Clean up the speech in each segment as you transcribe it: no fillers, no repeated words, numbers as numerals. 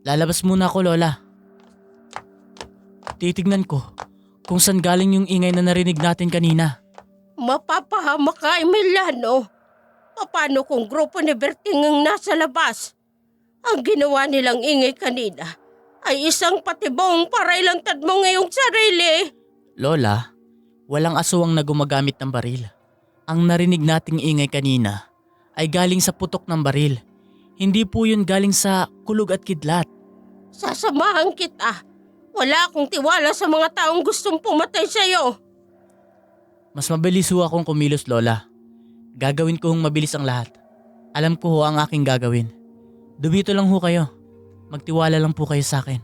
Lalabas muna ako, Lola. Titignan ko kung saan galing yung ingay na narinig natin kanina. Mapapahama ka, Emiliano. Paano kung grupo ni Berting ang nasa labas? Ang ginawa nilang ingay kanina ay isang patibong para ilantad mo ngayong sarili. Lola, walang aswang na gumagamit ng baril. Ang narinig nating ingay kanina ay galing sa putok ng baril. Hindi po yun galing sa kulog at kidlat. Sasamahan kita. Wala akong tiwala sa mga taong gustong pumatay sa'yo. Mas mabilis ho akong kumilos, Lola. Gagawin ko hong mabilis ang lahat. Alam ko ho ang aking gagawin. Dumito lang ho kayo. Magtiwala lang po kayo sa akin.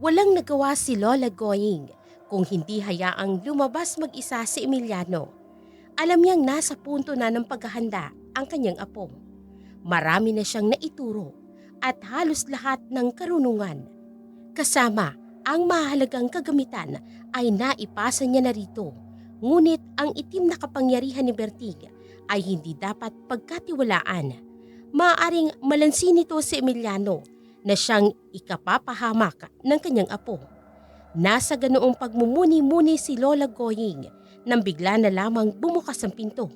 Walang nagawa si Lola Goying kung hindi hayaang lumabas mag-isa si Emiliano. Alam niyang nasa punto na ng paghahanda ang kanyang apo. Marami na siyang naituro at halos lahat ng karunungan. Kasama ang mahalagang kagamitan ay naipasa niya na rito. Ngunit ang itim na kapangyarihan ni Berting ay hindi dapat pagkatiwalaan. Maaaring malansin nito si Emiliano na siyang ikapapahamak ng kanyang apo. Nasa ganoong pagmumuni-muni si Lola Goying nang bigla na lamang bumukas ang pinto.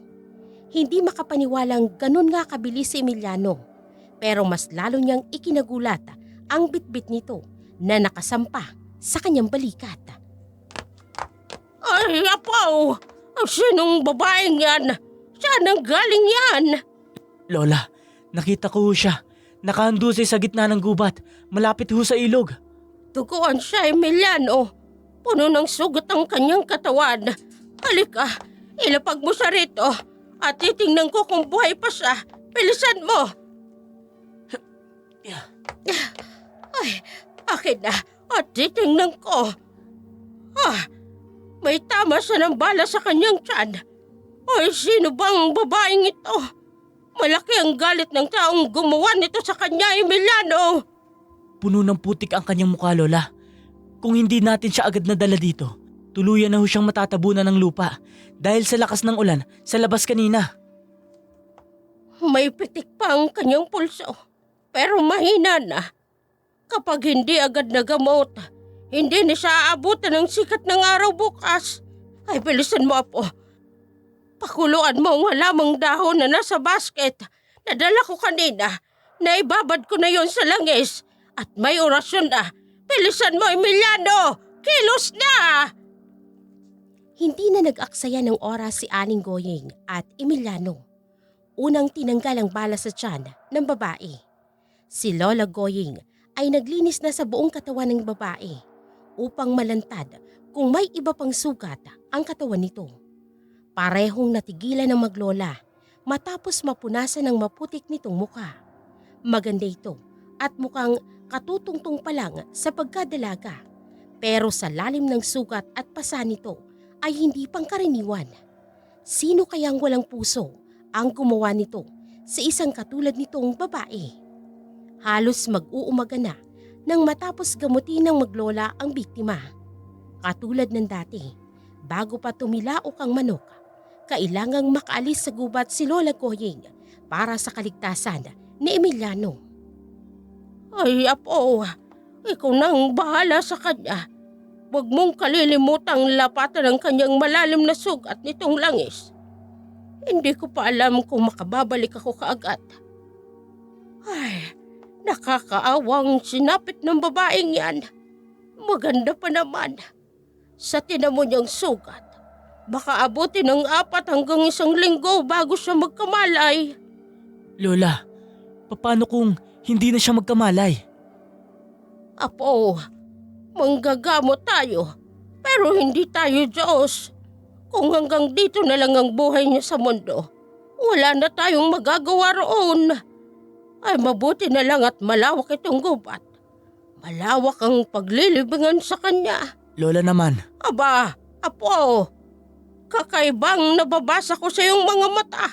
Hindi makapaniwalang ganun nga kabilis si Emiliano, pero mas lalo niyang ikinagulat ang bitbit nito na nakasampa sa kanyang balikat. Ay, apaw! Sinong babaeng yan? Saan ang galing yan? Lola, nakita ko ho siya. Nakahandusay sa gitna ng gubat. Malapit ho sa ilog. Duguan siya, Emiliano. Puno ng sugat ang kanyang katawan. Halika, ilapag mo siya rito at titingnan ko kung buhay pa siya. Bilisan mo! Ay, akin na at titingnan ko. May tama siya ng bala sa kanyang tiyan. Ay, sino bang babaeng ito? Malaki ang galit ng taong gumawa nito sa kanya, Emiliano. Puno ng putik ang kanyang mukha, Lola. Kung hindi natin siya agad nadala dito, tuluyan na ho siyang matatabunan ng lupa dahil sa lakas ng ulan sa labas kanina. May pitik pa ang kanyang pulso, pero mahina na. Kapag hindi agad nagamot, hindi na siya aabutan ng sikat ng araw bukas. Ay, bilisan mo, apo. Pakuluan mo ang halamang dahon na nasa basket na dala ko kanina. Naibabad ko na yon sa langis at may orasyon na. Bilisan mo, Emiliano! Kilos na! Hindi na nag-aksaya ng oras si Aling Goying at Emiliano. Unang tinanggal ang bala sa tiyan ng babae. Si Lola Goying ay naglinis na sa buong katawan ng babae upang malantad kung may iba pang sugat ang katawan nito. Parehong natigilan ng maglola matapos mapunasan ng maputik nitong muka. Maganda ito at mukhang katutungtong pa lang sa pagkadalaga. Pero sa lalim ng sugat at pasa nito ay hindi pangkaraniwan. Sino kayang walang puso ang gumawa nito sa isang katulad nitong babae? Halos mag-uumaga na nang matapos gamutin ng maglola ang biktima. Katulad ng dati, bago pa tumilaok ang manok, kailangang makaalis sa gubat si Lola Goying para sa kaligtasan ni Emiliano. Ay, apo, ikaw nang bahala sa kanya. Huwag mong kalilimutang lapatan ang kanyang malalim na sugat nitong langis. Hindi ko pa alam kung makababalik ako kaagad. Ay, nakakaawang sinapit ng babaeng yan. Maganda pa naman. Sa tinamo niyang sugat, baka abutin ng 4 hanggang 1 linggo bago siya magkamalay. Lola, paano kung hindi na siya magkamalay? Apo, manggagamot tayo, pero hindi tayo Diyos. Kung hanggang dito na lang ang buhay niya sa mundo, wala na tayong magagawa roon. Ay, mabuti na lang at malawak itong gubat. Malawak ang paglilibingan sa kanya. Lola naman. Aba, apo, kakaibang nababasa ko sa iyong mga mata.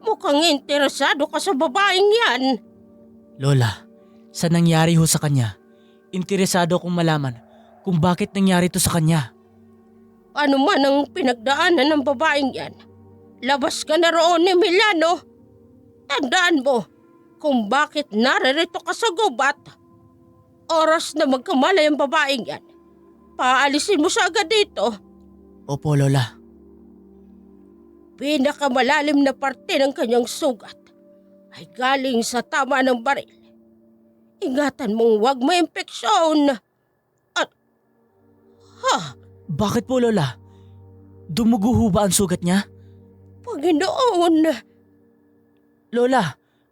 Mukhang interesado ka sa babaeng yan. Lola, sa nangyari ho sa kanya, interesado akong malaman kung bakit nangyari to sa kanya. Ano man ang pinagdaanan ng babaeng yan, labas ka na roon, Emiliano. Tandaan mo, kung bakit naririto ka sa gubat. Oras na magkamalay ang babaeng yan. Paalisin mo siya agad dito. Opo, Lola. Pinakamalalim na parte ng kanyang sugat ay galing sa tama ng baril. Ingatan mong huwag ma-impeksyon. At, Bakit po, Lola? Dumugo ho ba ang sugat niya? Panginoon, Lola,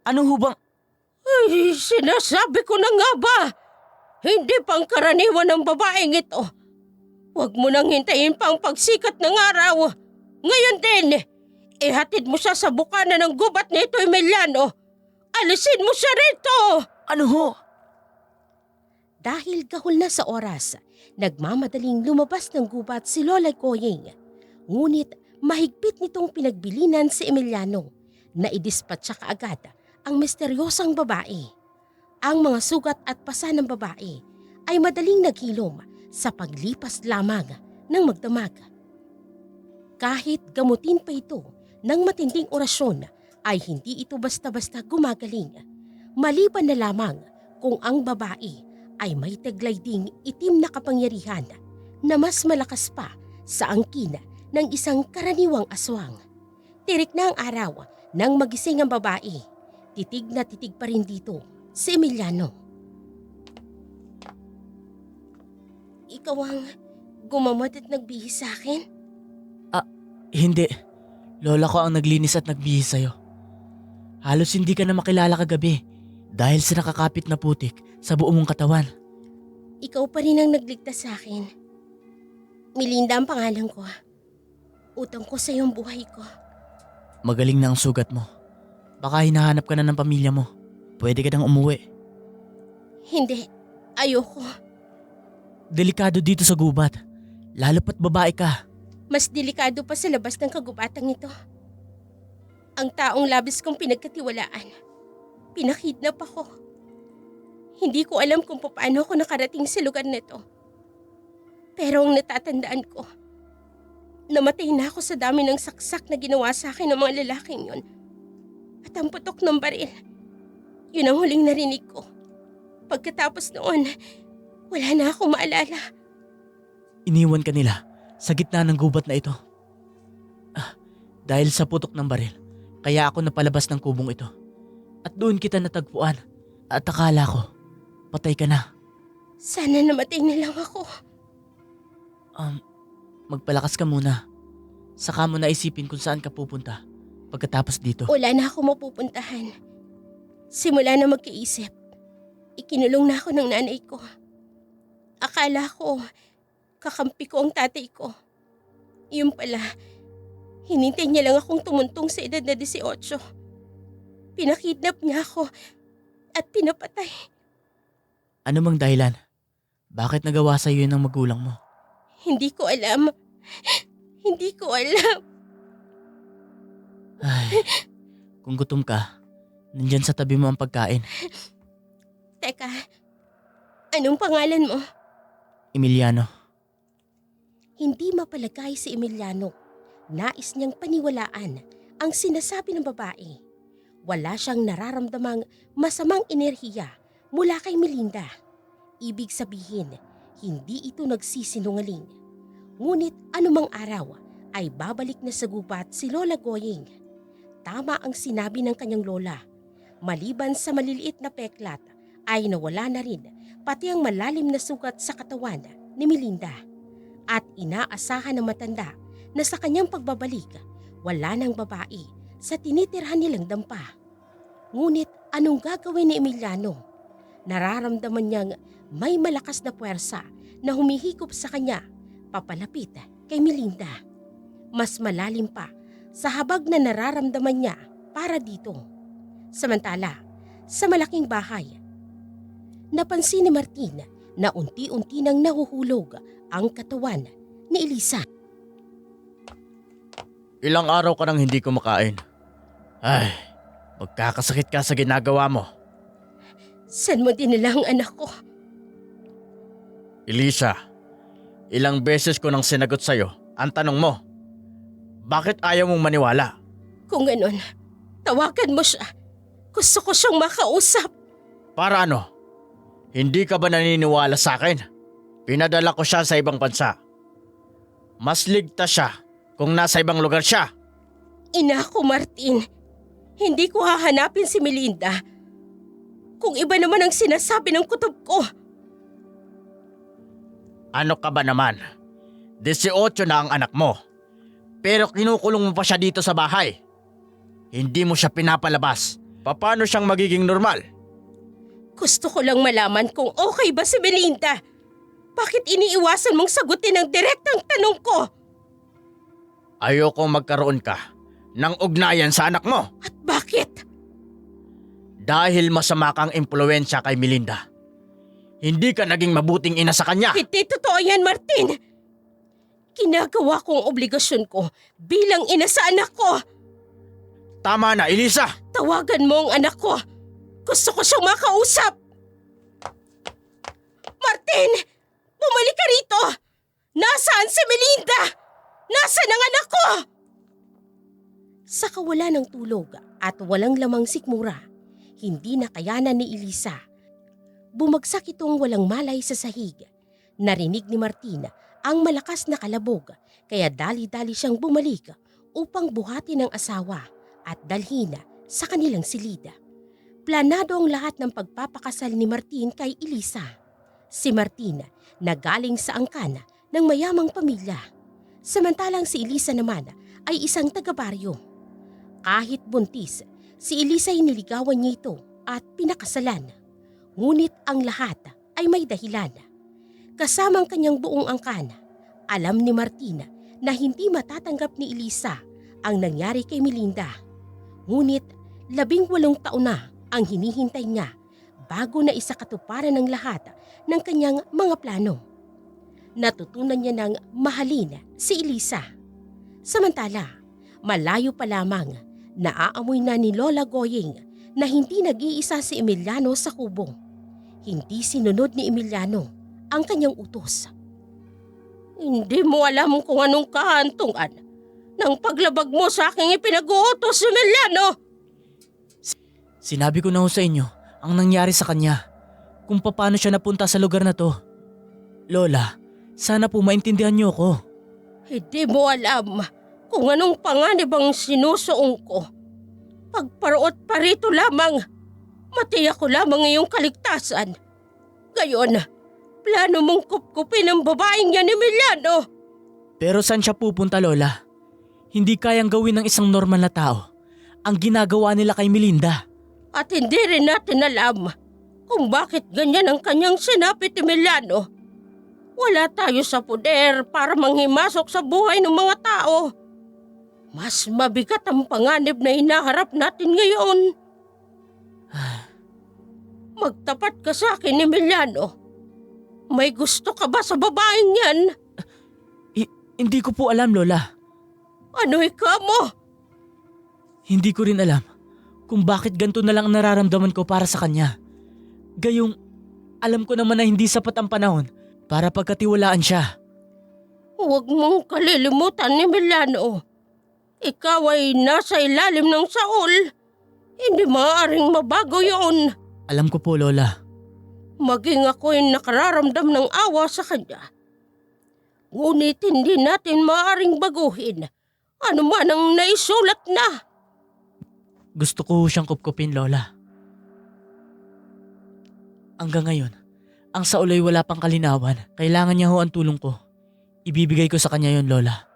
ano ho bang... ay, sinasabi ko na nga ba? Hindi pangkaraniwan ng babaeng ito. Huwag mo nang hintayin pang pagsikat ng araw. Ngayon din, ihatid mo siya sa bukana ng gubat nito, Emiliano. Alisin mo siya rito! Ano ho? Dahil gahol na sa oras, nagmamadaling lumabas ng gubat si Lola Goying. Ngunit mahigpit nitong pinagbilinan si Emiliano na idispatsa kaagad ang misteryosang babae. Ang mga sugat at pasa ng babae ay madaling naghilom sa paglipas lamang ng magdamag. Kahit gamutin pa ito ng matinding orasyon ay hindi ito basta-basta gumagaling. Maliban na lamang kung ang babae ay may taglay ding itim na kapangyarihan na mas malakas pa sa angkin ng isang karaniwang aswang. Tirik na ang araw nang magising ang babae. Titig na titig pa rin dito si Emiliano. Ikaw ang gumamot at nagbihis sa akin? Hindi. Lola ko ang naglinis at nagbihis sa'yo. Halos hindi ka na makilala kagabi dahil sa nakakapit na putik sa buong mong katawan. Ikaw pa rin ang nagligtas sa akin. Melinda ang pangalan ko. Utang ko sa iyong buhay ko. Magaling na ang sugat mo. Baka hinahanap ka na ng pamilya mo. Pwede ka nang umuwi. Hindi, ayoko. Delikado dito sa gubat. Lalo pat babae ka. Mas delikado pa sa labas ng kagubatang ito. Ang taong labis kong pinagkatiwalaan. Pinakidnap ako. Hindi ko alam kung paano ako nakarating sa lugar nito. Pero ang natatandaan ko, namatay na ako sa dami ng saksak na ginawa sa akin ng mga lalaking yon. At ang putok ng baril, yun ang huling narinig ko. Pagkatapos noon, wala na akong maalala. Iniwan ka nila sa gitna ng gubat na ito. Dahil sa putok ng baril, kaya ako napalabas ng kubong ito. At doon kita natagpuan. At akala ko, patay ka na. Sana namatay na lang ako. Magpalakas ka muna. Saka mo naisipin kung saan ka pupunta pagkatapos dito. Wala na ako mapupuntahan. Simula na magkaisip, ikinulong na ako ng nanay ko. Akala ko, kakampi ko ang tatay ko. Yun pala, hinintay niya lang akong tumuntong sa edad na 18. Pinakidnap niya ako at pinapatay. Ano mang dahilan? Bakit nagawa sa iyo ng magulang mo? Hindi ko alam. Hindi ko alam. Ay, kung gutom ka, nandyan sa tabi mo ang pagkain. Teka, anong pangalan mo? Emiliano. Hindi mapalagay si Emiliano. Nais niyang paniwalaan ang sinasabi ng babae. Wala siyang nararamdamang masamang enerhiya mula kay Melinda. Ibig sabihin, hindi ito nagsisinungaling. Ngunit anumang araw ay babalik na sa gubat si Lola Goying. Tama ang sinabi ng kanyang lola. Maliban sa maliliit na peklat ay nawala na rin pati ang malalim na sugat sa katawan ni Melinda. At inaasahan ng matanda na sa kanyang pagbabalik, wala ng babae sa tinitirhan nilang dampa. Ngunit anong gagawin ni Emiliano? Nararamdaman niyang may malakas na puwersa na humihigop sa kanya papalapit kay Melinda. Mas malalim pa sa habag na nararamdaman niya para dito. Samantala, sa malaking bahay, napansin ni Martin na unti-unti nang nahuhulog ang katawan ni Elisa. Ilang araw ka nang hindi kumakain. Ay, magkakasakit ka sa ginagawa mo. Saan mo dinala ang anak ko? Elisa, ilang beses ko nang sinagot sa'yo ang tanong mo. Bakit ayaw mong maniwala? Kung ganon, tawagan mo siya. Gusto ko siyang makausap. Para ano? Hindi ka ba naniniwala sa akin? Pinadala ko siya sa ibang bansa. Mas ligtas siya kung nasa ibang lugar siya. Ina ko, Martin. Hindi ko hahanapin si Melinda. Kung iba naman ang sinasabi ng kutob ko. Ano ka ba naman? 18 na ang anak mo. Pero kinukulong mo pa siya dito sa bahay. Hindi mo siya pinapalabas. Paano siyang magiging normal? Gusto ko lang malaman kung okay ba si Melinda. Bakit iniiwasan mong sagutin ang direktang tanong ko? Ayokong magkaroon ka ng ugnayan sa anak mo. At bakit? Dahil masama kang impluwensya kay Melinda. Hindi ka naging mabuting ina sa kanya. Hindi totoo yan, Martin. Ginagawa ko ang obligasyon ko bilang ina sa anak ko. Tama na, Elisa! Tawagan mo ang anak ko. Gusto ko siyang makausap. Martin! Bumalik ka rito! Nasaan si Melinda? Nasaan ang anak ko? Sa kawalan ng tulog at walang lamang sikmura, hindi na kayanan ni Elisa. Bumagsak itong walang malay sa sahig. Narinig ni Martin ang malakas na kalabog, kaya dali-dali siyang bumalik upang buhatin ang asawa at dalhin sa kanilang silid. Planado ang lahat ng pagpapakasal ni Martin kay Elisa. Si Martin na galing sa angkan ng mayamang pamilya. Samantalang si Elisa naman ay isang taga-baryo. Kahit buntis, si Elisa ay niligawan niya ito at pinakasalan. Ngunit ang lahat ay may dahilan. Kasamang kanyang buong angkan, alam ni Martin na hindi matatanggap ni Elisa ang nangyari kay Melinda. Ngunit 18 taon na ang hinihintay niya bago na isakatuparan ng lahat ng kanyang mga plano. Natutunan niya ng mahalin si Elisa. Samantala, malayo pa lamang naaamoy na ni Lola Goying na hindi nag-iisa si Emiliano sa kubo. Hindi sinunod ni Emiliano ang kanyang utos. Hindi mo alam kung anong kahantungan ng paglabag mo sa aking ipinag-uutos, Emiliano. Sinabi ko na ho sa inyo ang nangyari sa kanya. Kung paano siya napunta sa lugar na to. Lola, sana po maintindihan niyo ko. Hindi mo alam kung anong panganib ang sinusuong ko. Pagparoot pa rito lamang, matiyak ko lamang iyong kaligtasan. Gayon, plano mong kupkupin ang babaeng yan, Emiliano. Pero saan siya pupunta, Lola? Hindi kayang gawin ng isang normal na tao ang ginagawa nila kay Melinda. At hindi rin natin alam kung bakit ganyan ang kanyang sinapit, Emiliano. Wala tayo sa poder para manghimasok sa buhay ng mga tao. Mas mabigat ang panganib na hinaharap natin ngayon. Magtapat ka sa akin, Emiliano. May gusto ka ba sa babaeng yan? Hindi ko po alam, Lola. Ano ikaw mo? Hindi ko rin alam kung bakit ganito na lang ang nararamdaman ko para sa kanya. Gayong, alam ko naman na hindi sapat ang panahon para pagkatiwalaan siya. Huwag mong kalilimutan, Emiliano. Ikaw ay nasa ilalim ng saol. Hindi maaaring mabago yun. Alam ko po, Lola. Maging ako'y nakararamdam ng awa sa kanya. Ngunit hindi natin maaaring baguhin ano man ang naisulat na. Gusto ko siyang kupkupin, Lola. Hanggang ngayon, ang saulay wala pang kalinawan. Kailangan niya ho ang tulong ko. Ibibigay ko sa kanya yon, Lola.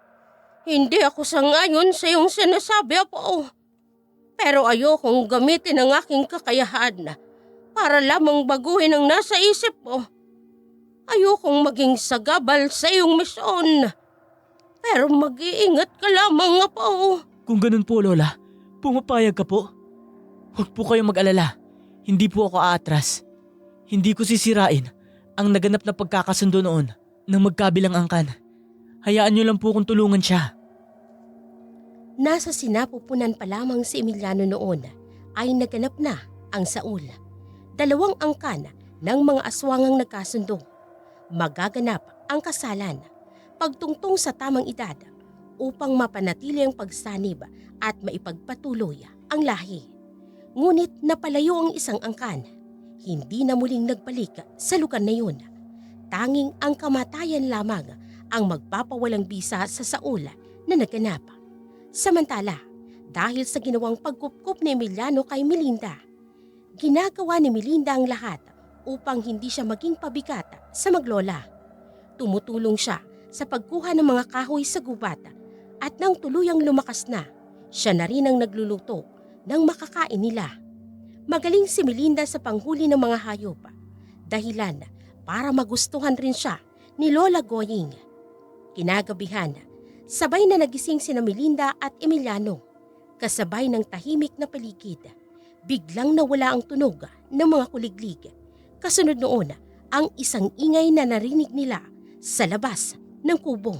Hindi ako sangayon sa iyong sinasabi, Apo. Pero ayokong gamitin ang aking kakayahan para lamang baguhin ang nasa isip mo. Ayokong maging sagabal sa iyong misyon. Pero mag-iingat ka lamang, Apo. Kung ganun po, Lola, pumapayag ka po. Huwag po kayong mag-alala. Hindi po ako aatras. Hindi ko sisirain ang naganap na pagkakasundo noon ng magkabilang angkan. Hayaan niyo lang po kung tulungan siya. Nasa sinapupunan pa lamang si Emiliano noon ay naganap na ang saul. 2 angkan ng mga aswangang nagkasundo. Magaganap ang kasalan, pagtungtong sa tamang edad upang mapanatili ang pagsanib at maipagpatuloy ang lahi. Ngunit napalayo ang isang angkan. Hindi na muling nagbalik sa lugar na yun. Tanging ang kamatayan lamang ang magpapawalang bisa sa Saul na naganap. Samantala, dahil sa ginawang pagkupkup ni Emiliano kay Melinda, ginagawa ni Melinda ang lahat upang hindi siya maging pabigat sa maglola. Tumutulong siya sa pagkuha ng mga kahoy sa gubat at nang tuluyang lumakas na, siya na rin ang nagluluto ng makakain nila. Magaling si Melinda sa panghuli ng mga hayop, dahilan para magustuhan rin siya ni Lola Goying. Kinagabihan, sabay na nagising sina Melinda at Emiliano. Kasabay ng tahimik na paligid, biglang nawala ang tunog ng mga kuliglig. Kasunod noon ang isang ingay na narinig nila sa labas ng kubo.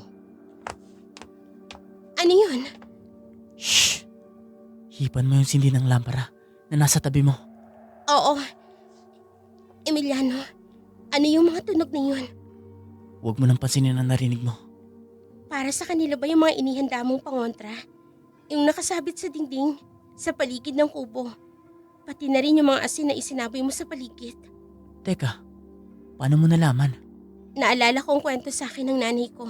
Ano yun? Shh! Hipan mo yung sindi ng lampara na nasa tabi mo. Oo. Emiliano, ano yung mga tunog na yun? Huwag mo nang pansinin ang narinig mo. Para sa kanila ba yung mga inihanda mong pangontra? Yung nakasabit sa dingding, sa paligid ng kubo. Pati na rin yung mga asin na isinaboy mo sa paligid. Teka, paano mo nalaman? Naalala ko ang kwento sa akin ng nanay ko.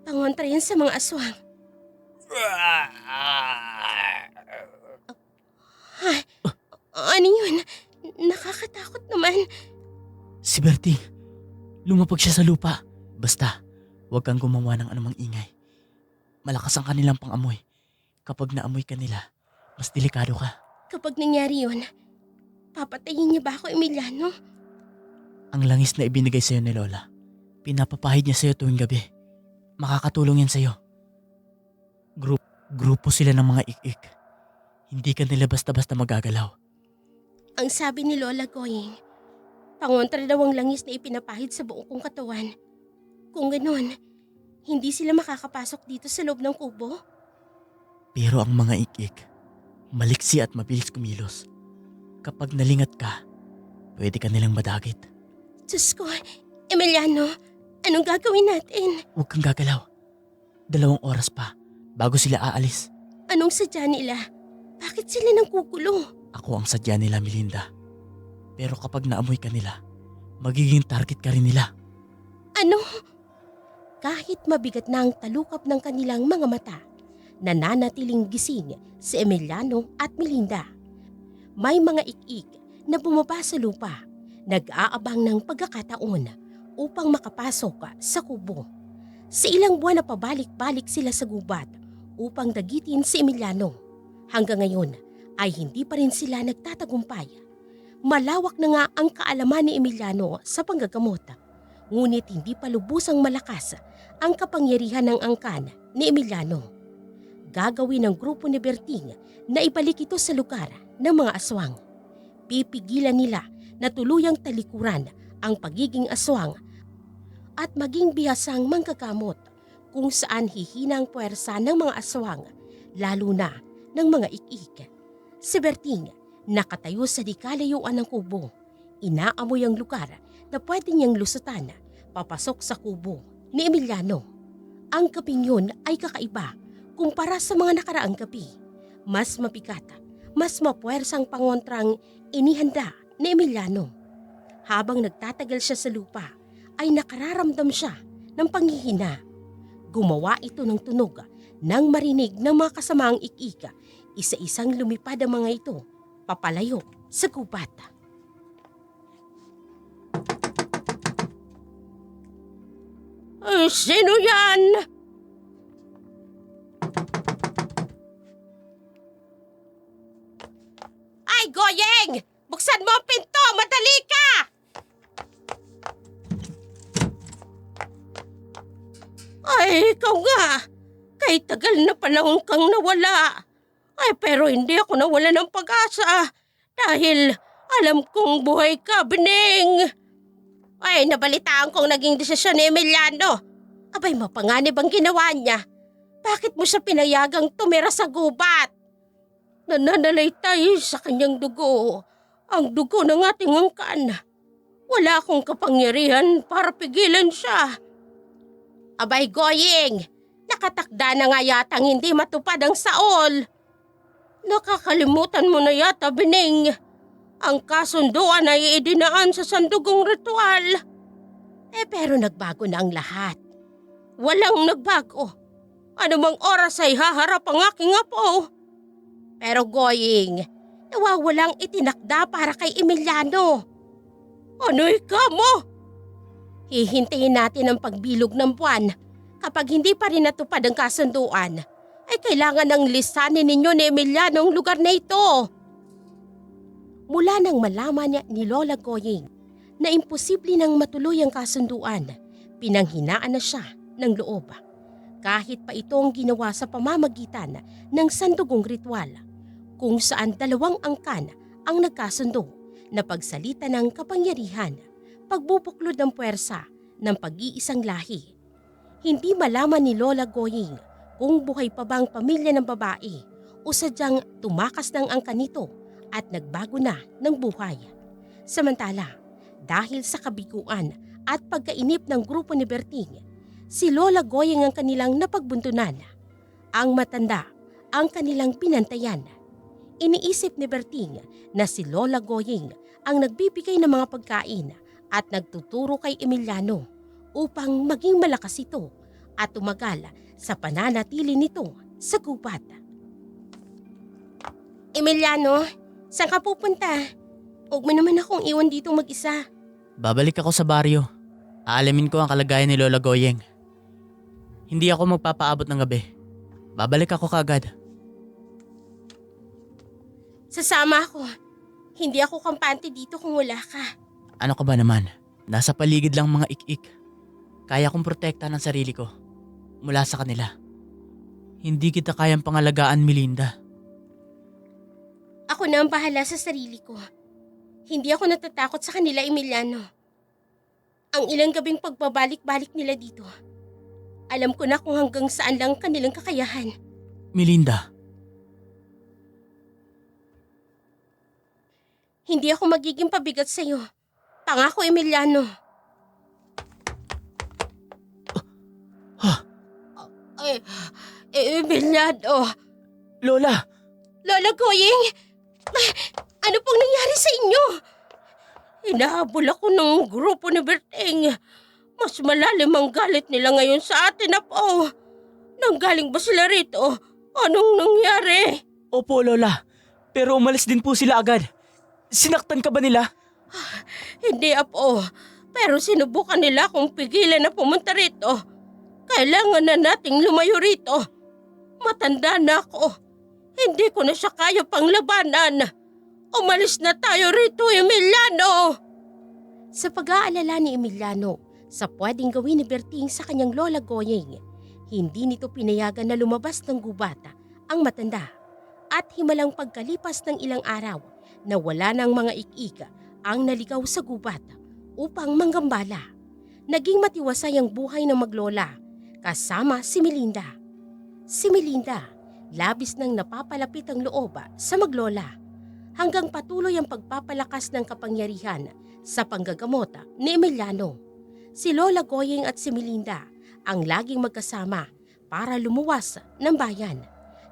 Pangontra yan sa mga aswang. Ay, ano yun? Nakakatakot naman. Si Bertie, lumapag siya sa lupa. Basta, huwag kang gumawa ng anumang ingay. Malakas ang kanilang pangamoy. Kapag naamoy ka nila, mas delikado ka. Kapag nangyari yun, papatayin niya ba ako, Emiliano? Ang langis na ibinigay sa'yo ni Lola, pinapapahid niya sa'yo tuwing gabi. Makakatulong yan sa'yo. Grupo sila ng mga ik-ik. Hindi ka nila basta-basta magagalaw. Ang sabi ni Lola Goying, pangontra daw ang langis na ipinapahid sa buong kong katawan. Kung ganun, hindi sila makakapasok dito sa loob ng kubo? Pero ang mga ik-ik, maliksi at mabilis kumilos. Kapag nalingat ka, pwede ka nilang madagit. Diyos ko, Emiliano, anong gagawin natin? Huwag kang gagalaw. 2 oras pa bago sila aalis. Anong sadya nila? Bakit sila nangkukulo? Ako ang sadya nila, Melinda. Pero kapag naamoy ka nila, magiging target ka rin nila. Ano? Kahit mabigat na ang talukap ng kanilang mga mata, nananatiling gising si Emiliano at Melinda. May mga ik-ik na bumaba sa lupa, nag-aabang ng pagkakataon upang makapasok sa kubo. Sa ilang buwan na pabalik-balik sila sa gubat upang dagitin si Emiliano. Hanggang ngayon ay hindi pa rin sila nagtatagumpay. Malawak na nga ang kaalaman ni Emiliano sa panggagamot, ngunit hindi pa lubusang malakas ang kapangyarihan ng angkan ni Emiliano. Gagawin ng grupo ni Berting na ibalik ito sa lugar ng mga aswang. Pipigilan nila na tuluyang talikuran ang pagiging aswang at maging bihasang manggagamot kung saan hihina ang puwersa ng mga aswang, lalo na ng mga ik-ik. Si Berting nakatayo sa dikalayuan ng kubo. Inaamoy ang lugar na pwede niyang lusutan papasok sa kubo ni Emiliano. Ang gabing yun ay kakaiba kumpara sa mga nakaraang gabi. Mas mabigat, mas mapuwersang pangontrang inihanda ni Emiliano. Habang nagtatagal siya sa lupa, ay nakararamdam siya ng panghihina. Gumawa ito ng tunog nang marinig ng mga kasamaang ik-ik. Isa-isang lumipad ang mga ito, papalayo sa gubat. Sino yan? Ay, Goyeng! Buksan mo ang pinto! Madali ka! Ay, ikaw nga. Kay tagal na panahon kang nawala. Ay, pero hindi ako nawala ng pag-asa. Dahil alam kong buhay ka, Bining. Ay, nabalitaan kong naging desisyon ni Emiliano. Abay, mapanganib ang ginawa niya. Bakit mo siya pinayagang tumira sa gubat? Nananalaytay sa kanyang dugo. Ang dugo ng ating angkan. Wala akong kapangyarihan para pigilan siya. Abay, Goying, nakatakda na nga yatang hindi matupad ang saol. Nakakalimutan mo na yata, Bining. Ang kasunduan ay idinaan sa sandugong ritual. Pero nagbago na ang lahat. Walang nagbago. Anumang oras ay haharap ang aking apo. Pero Goying, nawawalang itinakda para kay Emiliano. Ano'y kamo? Hihintayin natin ang pagbilog ng buwan. Kapag hindi pa rin natupad ang kasunduan, ay kailangan ng lisanin ninyo ni Emiliano ang lugar na ito. Mula nang malaman niya ni Lola Goying na imposible nang matuloy ang kasunduan, pinanghinaan na siya ng loob. Kahit pa itong ginawa sa pamamagitan ng sandugong ritual, kung saan dalawang angkan ang nagkasundo na pagsalita ng kapangyarihan, pagbubuklod ng puwersa ng pag-iisang lahi. Hindi malaman ni Lola Goying kung buhay pa bang pamilya ng babae o sadyang tumakas ng angkan nito at nagbago na ng buhay. Samantala, dahil sa kabiguan at pagkainip ng grupo ni Berting, si Lola Goying ang kanilang napagbuntunan. Ang matanda ang kanilang pinantayan. Iniisip ni Berting na si Lola Goying ang nagbibigay ng mga pagkain at nagtuturo kay Emiliano upang maging malakas ito at tumagal sa pananatili nito sa gubat. Emiliano, saan ka pupunta? Huwag mo naman akong iwan dito mag-isa. Babalik ako sa baryo. Aalamin ko ang kalagayan ni Lola Goyeng. Hindi ako magpapaabot ng gabi. Babalik ako kagad. Sasama ako. Hindi ako kampante dito kung wala ka. Ano ka ba naman? Nasa paligid lang mga ik-ik. Kaya kong protektahan ang sarili ko mula sa kanila. Hindi kita kayang pangalagaan, Melinda. Ako na ang bahala sa sarili ko. Hindi ako natatakot sa kanila, Emiliano. Ang ilang gabing pagbabalik-balik nila dito, alam ko na kung hanggang saan lang kanilang kakayahan. Melinda, Hindi ako magiging pabigat sa'yo. Pangako, Emiliano. Emiliano. Lola! Lola Goying! Ano pong nangyari sa inyo? Hinahabol ako ng grupo ni Berting. Mas malalim ang galit nila ngayon sa atin, apo. Nanggaling ba sila rito? Anong nangyari? Opo, Lola. Pero umalis din po sila agad. Sinaktan ka ba nila? Hindi, apo. Pero sinubukan nila akong pigilan na pumunta rito. Kailangan na nating lumayo rito. Matanda na ako. Hindi ko na siya kaya pang labanan. Umalis na tayo rito, Emiliano! Sa pag-aalala ni Emiliano sa pwedeng gawin ni Berting sa kanyang Lola Goying, hindi nito pinayagan na lumabas ng gubata ang matanda. At himalang pagkalipas ng ilang araw na wala ng mga ik-ik ang naligaw sa gubat upang manggambala. Naging matiwasay ang buhay ng maglola kasama si Melinda. Si Melinda, labis nang napapalapit ang loob sa maglola hanggang patuloy ang pagpapalakas ng kapangyarihan sa panggagamot ni Emiliano. Si Lola Goying at si Melinda ang laging magkasama para lumuwas ng bayan.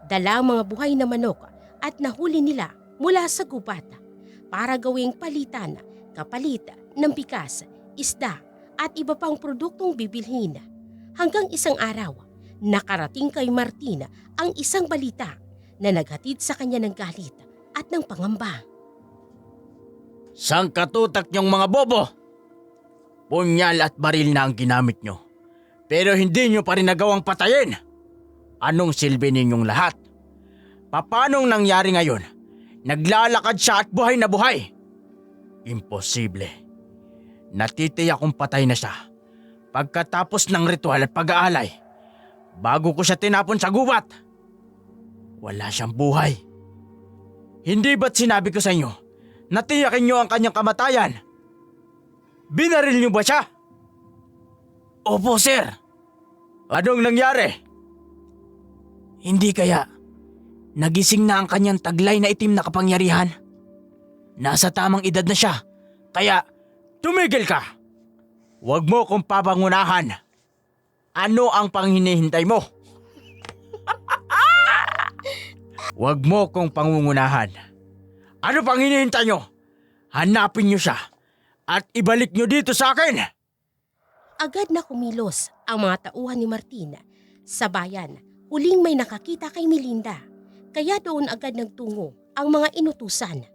Dala ang mga buhay na manok at nahuli nila mula sa gubat para gawing palitan, kapalit ng bigas, isda at iba pang produktong bibilhin. Hanggang isang araw, nakarating kay Martin ang isang balita na naghatid sa kanya ng galit at ng pangamba. Sangkatutak niyong mga bobo! Punyal at baril na ang ginamit niyo. Pero hindi niyo pa rin nagawang patayin. Anong silbi ninyong lahat? Paanong nangyari ngayon? Naglalakad siya at buhay na buhay. Imposible. Natitiyak kong patay na siya. Pagkatapos ng ritual at pag-aalay, bago ko siya tinapon sa gubat. Wala siyang buhay. Hindi ba't sinabi ko sa inyo, natiyakin niyo ang kanyang kamatayan? Binaril niyo ba siya? Opo, sir. Anong nangyari? Hindi kaya nagising na ang kanyang taglay na itim na kapangyarihan? Nasa tamang edad na siya, kaya Tumigil ka! Huwag mo kong papangunahan. Ano ang panghinihintay mo? Huwag mo kong pangungunahan. Ano pang hinihintay nyo? Hanapin nyo siya at ibalik nyo dito sa akin. Agad na kumilos ang mga tauhan ni Martin. Sa bayan, uling may nakakita kay Melinda. Kaya doon agad nagtungo ang mga inutusan.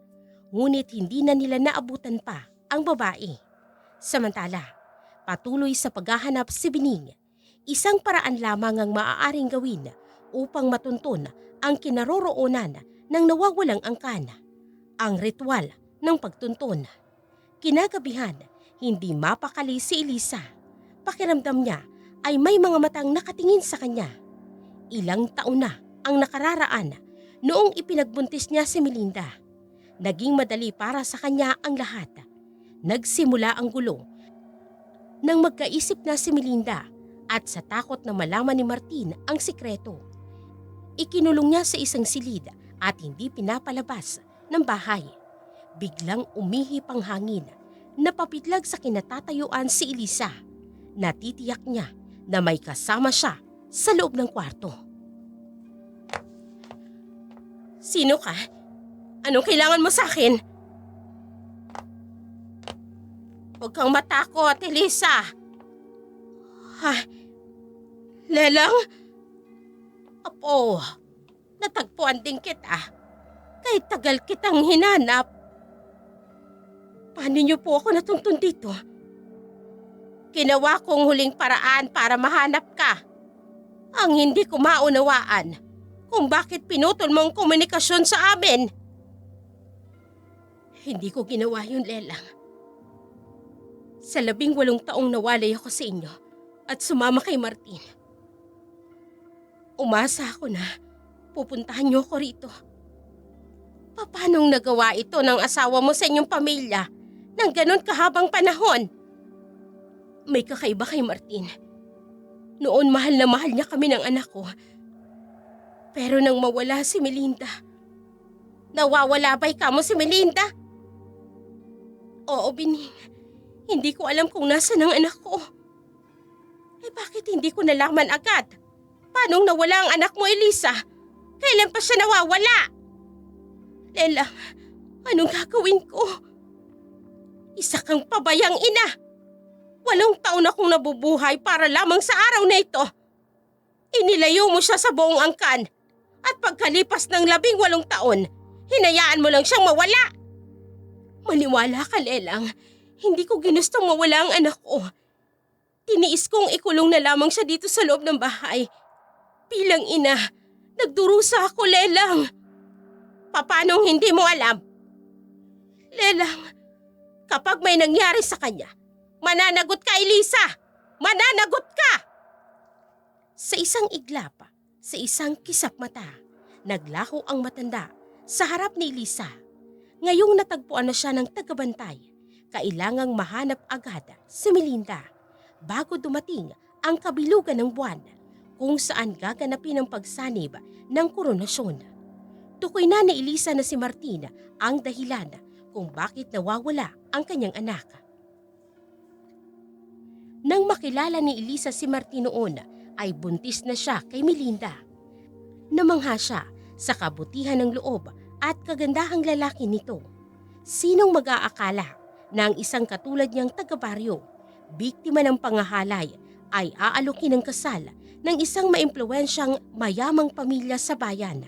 Ngunit hindi na nila naabutan pa ang babae. Samantala, patuloy sa paghahanap si Bining. Isang paraan lamang ang maaaring gawin upang matunton ang kinaroroonan ng nawawalang angkan. Ang ritual ng pagtunton. Kinagabihan, hindi mapakali si Elisa. Pakiramdam niya ay may mga matang nakatingin sa kanya. Ilang taon na ang nakararaan noong ipinagbuntis niya si Melinda. Naging madali para sa kanya ang lahat. Nagsimula ang gulo nang magkaisip na si Melinda at sa takot na malaman ni Martin ang sikreto. Ikinulong niya sa isang silid at hindi pinapalabas ng bahay. Biglang umihip ang hangin. Napapitlag sa kinatatayuan si Elisa. Natitiyak niya na may kasama siya sa loob ng kwarto. Sino ka? Anong kailangan mo sa akin? Huwag kang matakot, Elisa. Ha? Lelang? Apo, natagpuan din kita. Kahit tagal kitang hinanap. Paano niyo po ako natuntun dito? Ginawa kong huling paraan para mahanap ka. Ang hindi ko maunawaan kung bakit pinutol mo ang komunikasyon sa amin. Hindi ko ginawa yun, Lelang. Sa 18 taong nawalay ako sa inyo at sumama kay Martin. Umasa ako na pupuntahan niyo ako rito. Paanong nagawa ito ng asawa mo sa inyong pamilya ng ganon kahabang panahon? May kakaiba kay Martin. Noon mahal na mahal niya kami ng anak ko. Pero nang mawala si Melinda, nawawala ba'y kamo si Melinda? Oo, Bining. Hindi ko alam kung nasaan ang anak ko. Bakit hindi ko nalaman agad? Paanong nawala ang anak mo, Elisa? Kailan pa siya nawawala? Lela, anong gagawin ko? Isa kang pabayang ina. 8 taon akong nabubuhay para lamang sa araw na ito. Inilayo mo siya sa buong angkan. At pagkalipas ng 18 taon, hinayaan mo lang siyang mawala. Maniwala ka, Lelang. Hindi ko ginustong mawala ang anak ko. Tiniis kong ikulong na lamang siya dito sa loob ng bahay. Bilang ina, nagdurusa ako, Lelang. Paanong hindi mo alam? Lelang, kapag may nangyari sa kanya, mananagot ka, Elisa! Mananagot ka! Sa isang iglap, sa isang kisap mata, naglaho ang matanda sa harap ni Elisa. Ngayong natagpuan na siya ng tagabantay, kailangang mahanap agad si Melinda bago dumating ang kabilugan ng buwan kung saan gaganapin ang pagsanib ng koronasyon. Tukoy na ni Elisa na si Martin ang dahilan kung bakit nawawala ang kanyang anak. Nang makilala ni Elisa si Martin noon, ay buntis na siya kay Melinda. Namangha siya sa kabutihan ng loob at kagandahang lalaki nito. Sinong mag-aakala na ang isang katulad niyang taga-baryo, biktima ng pangahalay, ay aalukin ng kasal ng isang maimpluwensyang mayamang pamilya sa bayan.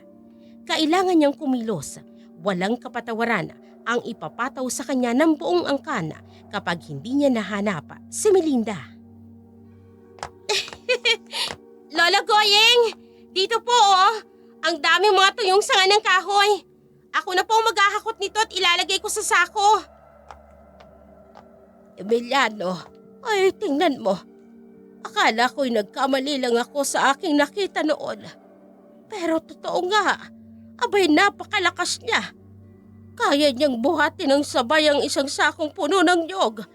Kailangan niyang kumilos, walang kapatawaran ang ipapataw sa kanya ng buong angkan kapag hindi niya nahanap si Melinda. Lola Goyeng! Dito po oh! Ang dami mga tuyong sanga ng kahoy! Ako na po ang maghahakot nito at ilalagay ko sa sako. Emiliano, ay tingnan mo. Akala ko'y nagkamali lang ako sa aking nakita noon. Pero totoo nga, abay napakalakas niya. Kaya niyang buhatin ng sabay ang isang sakong puno ng nyog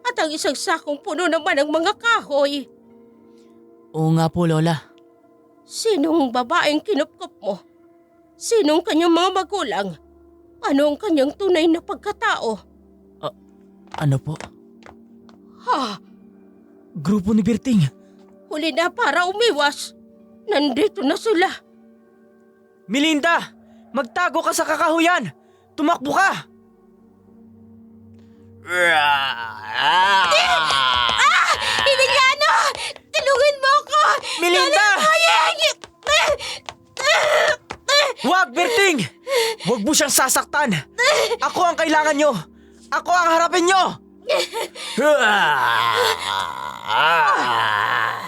at ang isang sakong puno naman ng mga kahoy. Oo nga po, Lola. Sinong babaeng kinupkup mo? Sinong kanyang mga magulang? Ano ang kanyang tunay na pagkatao? Ano po? Ha? Grupo ni Berting. Huli na para umiwas. Nandito na sila. Melinda! Magtago ka sa kakahuyan! Tumakbo ka! Emiliano! Tulungan mo ako! Melinda! Huwag, Berting! Huwag mo siyang sasaktan! Ako ang kailangan nyo! Ako ang harapin nyo!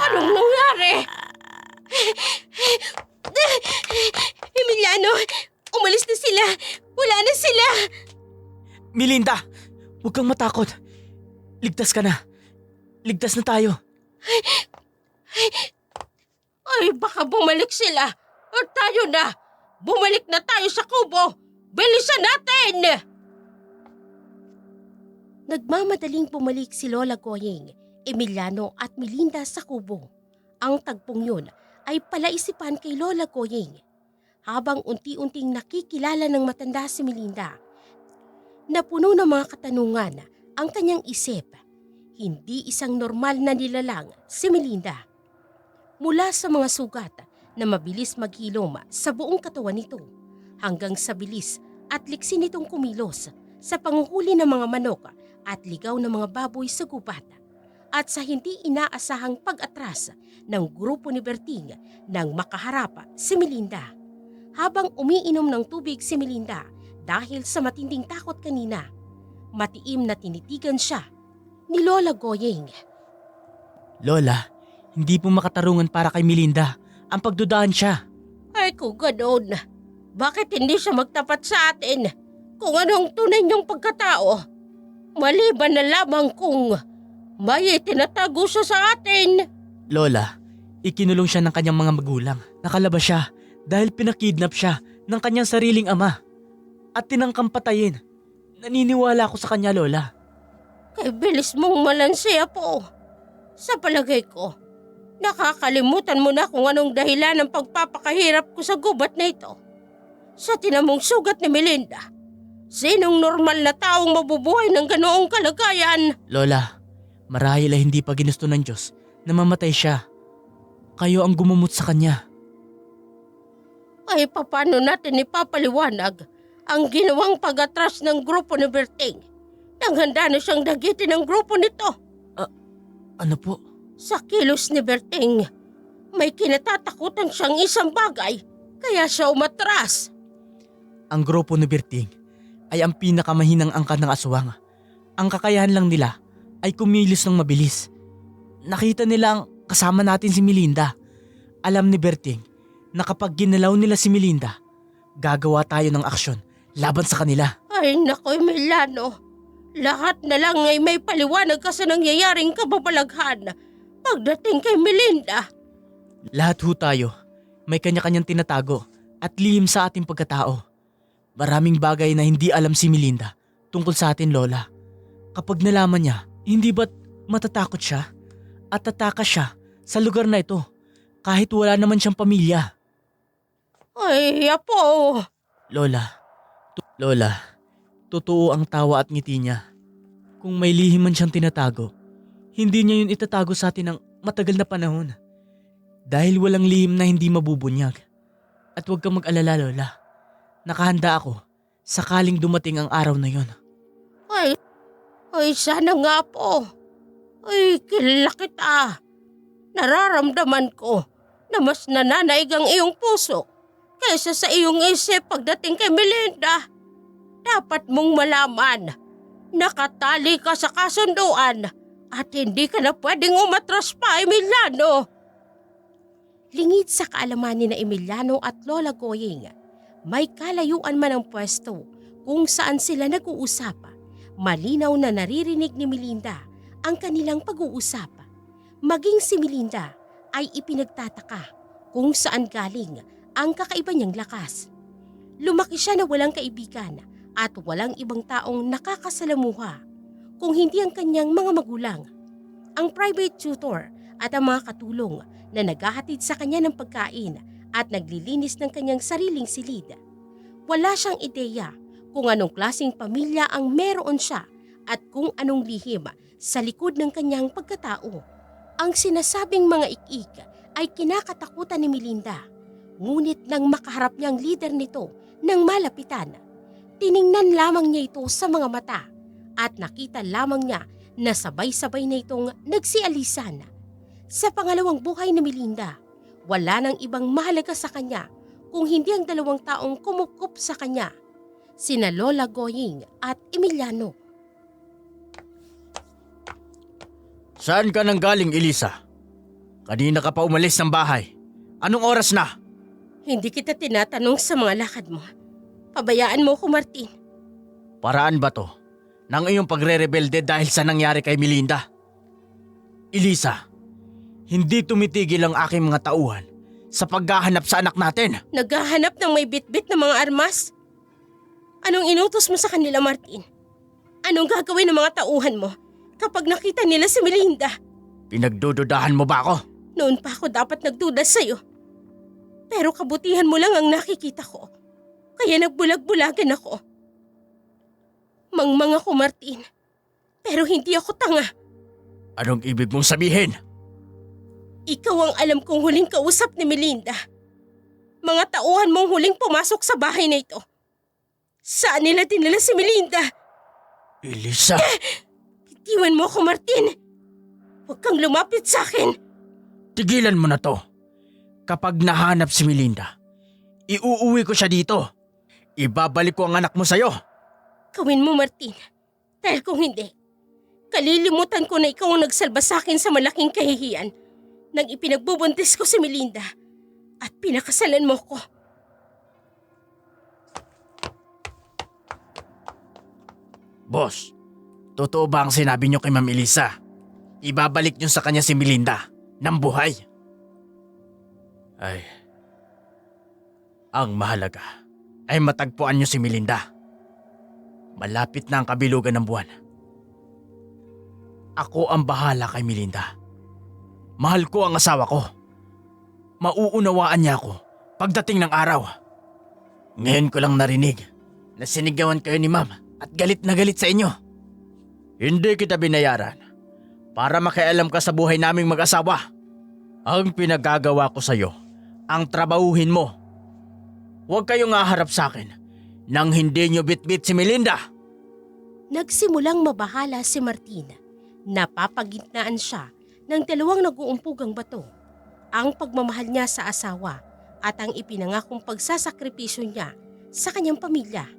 Anong nangyari? Emiliano! Umalis na sila! Wala na sila! Melinda! Huwag kang matakot. Ligtas ka na. Ligtas na tayo. Ay, baka bumalik sila. At tayo na. Bumalik na tayo sa kubo. Bilisan natin! Nagmamadaling bumalik si Lola Goying, Emiliano at Melinda sa kubo. Ang tagpong yun ay palaisipan kay Lola Goying. Habang unti-unting nakikilala ng matanda si Melinda, napuno ng mga katanungan ang kanyang isip. Hindi isang normal na nilalang si Melinda. Mula sa mga sugat na mabilis maghilom sa buong katawan nito hanggang sa bilis at liksi nitong kumilos sa panguhuli ng mga manok at ligaw ng mga baboy sa gubat at sa hindi inaasahang pag-atras ng grupo ni Berting nang makaharap si Melinda. Habang umiinom ng tubig si Melinda dahil sa matinding takot kanina, matiim na tinitigan siya ni Lola Goying. Lola, hindi po makatarungan para kay Melinda ang pagdudaan siya. Ay, kung ganoon, bakit hindi siya magtapat sa atin kung anong tunay niyong pagkatao? Maliban na lamang kung may tinatago siya sa atin. Lola, ikinulong siya ng kanyang mga magulang. Nakalabas siya dahil pinakidnap siya ng kanyang sariling ama at tinangkang patayin. Naniniwala ako sa kanya, Lola. Kay bilis mong malansiya po. Sa palagay ko, nakakalimutan mo na kung anong dahilan ng pagpapakahirap ko sa gubat na ito. Sa tinamong sugat ni Melinda, sinong normal na taong mabubuhay ng ganoong kalagayan? Lola, marahil ay hindi pa ginusto ng Diyos na mamatay siya. Kayo ang gumumot sa kanya. Ay, paano natin ipapaliwanag ang ginawang pag-atras ng grupo ni Berting nang handa na siyang dagitin ng grupo nito? Ano po? Sa kilos ni Berting, may kinatatakutan siyang isang bagay, kaya siya umatras. Ang grupo ni Berting ay ang pinakamahinang angkan ng aswang. Ang kakayahan lang nila ay kumilos ng mabilis. Nakita nila ang kasama natin si Melinda. Alam ni Berting na kapag ginalaw nila si Melinda, gagawa tayo ng aksyon laban sa kanila. Ay naku, Emiliano, lahat na lang ay may paliwanag ka sa nangyayaring kababalaghan pagdating kay Melinda. Lahat ho tayo may kanya-kanyang tinatago at lihim sa ating pagkatao. Maraming bagay na hindi alam si Melinda tungkol sa atin, Lola. Kapag nalaman niya, hindi ba't matatakot siya at tatakas siya sa lugar na ito kahit wala naman siyang pamilya? Ay, apo. Lola, totoo ang tawa at ngiti niya. Kung may lihim man siyang tinatago, hindi niya yun itatago sa atin ng matagal na panahon. Dahil walang lihim na hindi mabubunyag. At huwag kang mag-alala, Lola. Nakahanda ako sakaling dumating ang araw na yon. Ay, sana nga po. Ay, kilala kita. Nararamdaman ko na mas nananaig ang iyong puso kaysa sa iyong isip pagdating kay Melinda. Dapat mong malaman, nakatali ka sa kasunduan at hindi ka na pwedeng umatras pa, Emiliano. Lingid sa kaalaman ni na Emiliano at Lola Goying, may kalayuan man ang pwesto kung saan sila nag-uusap. Malinaw na naririnig ni Melinda ang kanilang pag-uusap. Maging si Melinda ay ipinagtataka kung saan galing ang kakaiba niyang lakas. Lumaki siya na walang kaibigan at walang ibang taong nakakasalamuha kung hindi ang kanyang mga magulang. Ang private tutor at ang mga katulong na naghahatid sa kanya ng pagkain at naglilinis ng kanyang sariling silid. Wala siyang ideya kung anong klaseng pamilya ang meron siya at kung anong lihim sa likod ng kanyang pagkatao. Ang sinasabing mga ik-ik ay kinakatakutan ni Melinda. Ngunit nang makaharap niya ang leader nito Nang malapitan, tiningnan lamang niya ito sa mga mata at nakita lamang niya na sabay-sabay na itong nagsialisan. Sa pangalawang buhay ni Melinda, wala nang ibang mahalaga sa kanya kung hindi ang dalawang taong kumukup sa kanya, sina Lola Goying at Emiliano. Saan ka nang galing, Elisa? Kanina ka pa umalis ng bahay. Anong oras na? Hindi kita tinatanong sa mga lakad mo. Pabayaan mo ko, Martin. Paraan ba to ng iyong pagre-rebelde dahil sa nangyari kay Melinda? Elisa, hindi tumitigil ang aking mga tauhan sa paghahanap sa anak natin. Naghahanap ng may bitbit na mga armas? Anong inutos mo sa kanila, Martin? Anong gagawin ng mga tauhan mo kapag nakita nila si Melinda? Pinagdududahan mo ba ako? Noon pa ako dapat nagduda sa'yo. Pero kabutihan mo lang ang nakikita ko. Kaya nagbulag-bulagan ako. Mangmang ako, Martin. Pero hindi ako tanga. Anong ibig mong sabihin? Ikaw ang alam kong huling kausap ni Melinda. Mga tauhan mong huling pumasok sa bahay na ito. Saan nila dinala si Melinda? Elisa! Itiwan mo ako, Martin. Huwag kang lumapit sa akin. Tigilan mo na to. Kapag nahanap si Melinda, iuuwi ko siya dito. Ibabalik ko ang anak mo sa'yo. Gawin mo, Martin. Dahil kung hindi, kalilimutan ko na ikaw ang nagsalba sa akin sa malaking kahihiyan nang ipinagbubuntis ko si Melinda at pinakasalan mo ko. Boss, totoo ba ang sinabi niyo kay Ma'am Elisa? Ibabalik niyo sa kanya si Melinda ng buhay? Ay, ang mahalaga ay matagpuan niyo si Melinda. Malapit na ang kabilugan ng buwan. Ako ang bahala kay Melinda. Mahal ko ang asawa ko. Mauunawaan niya ako pagdating ng araw. Ngayon ko lang narinig na sinigawan kayo ni Ma'am at galit na galit sa inyo. Hindi kita binayaran para makialam ka sa buhay naming mag-asawa. Ang pinagagawa ko sa'yo, ang trabahuhin mo. Huwag kayong aharap sa akin nang hindi nyo bitbit si Melinda. Nagsimulang mabahala si Martin. Napapagitnaan siya ng dalawang nag-uumpugang bato. Ang pagmamahal niya sa asawa at ang ipinangakong pagsasakripisyo niya sa kanyang pamilya.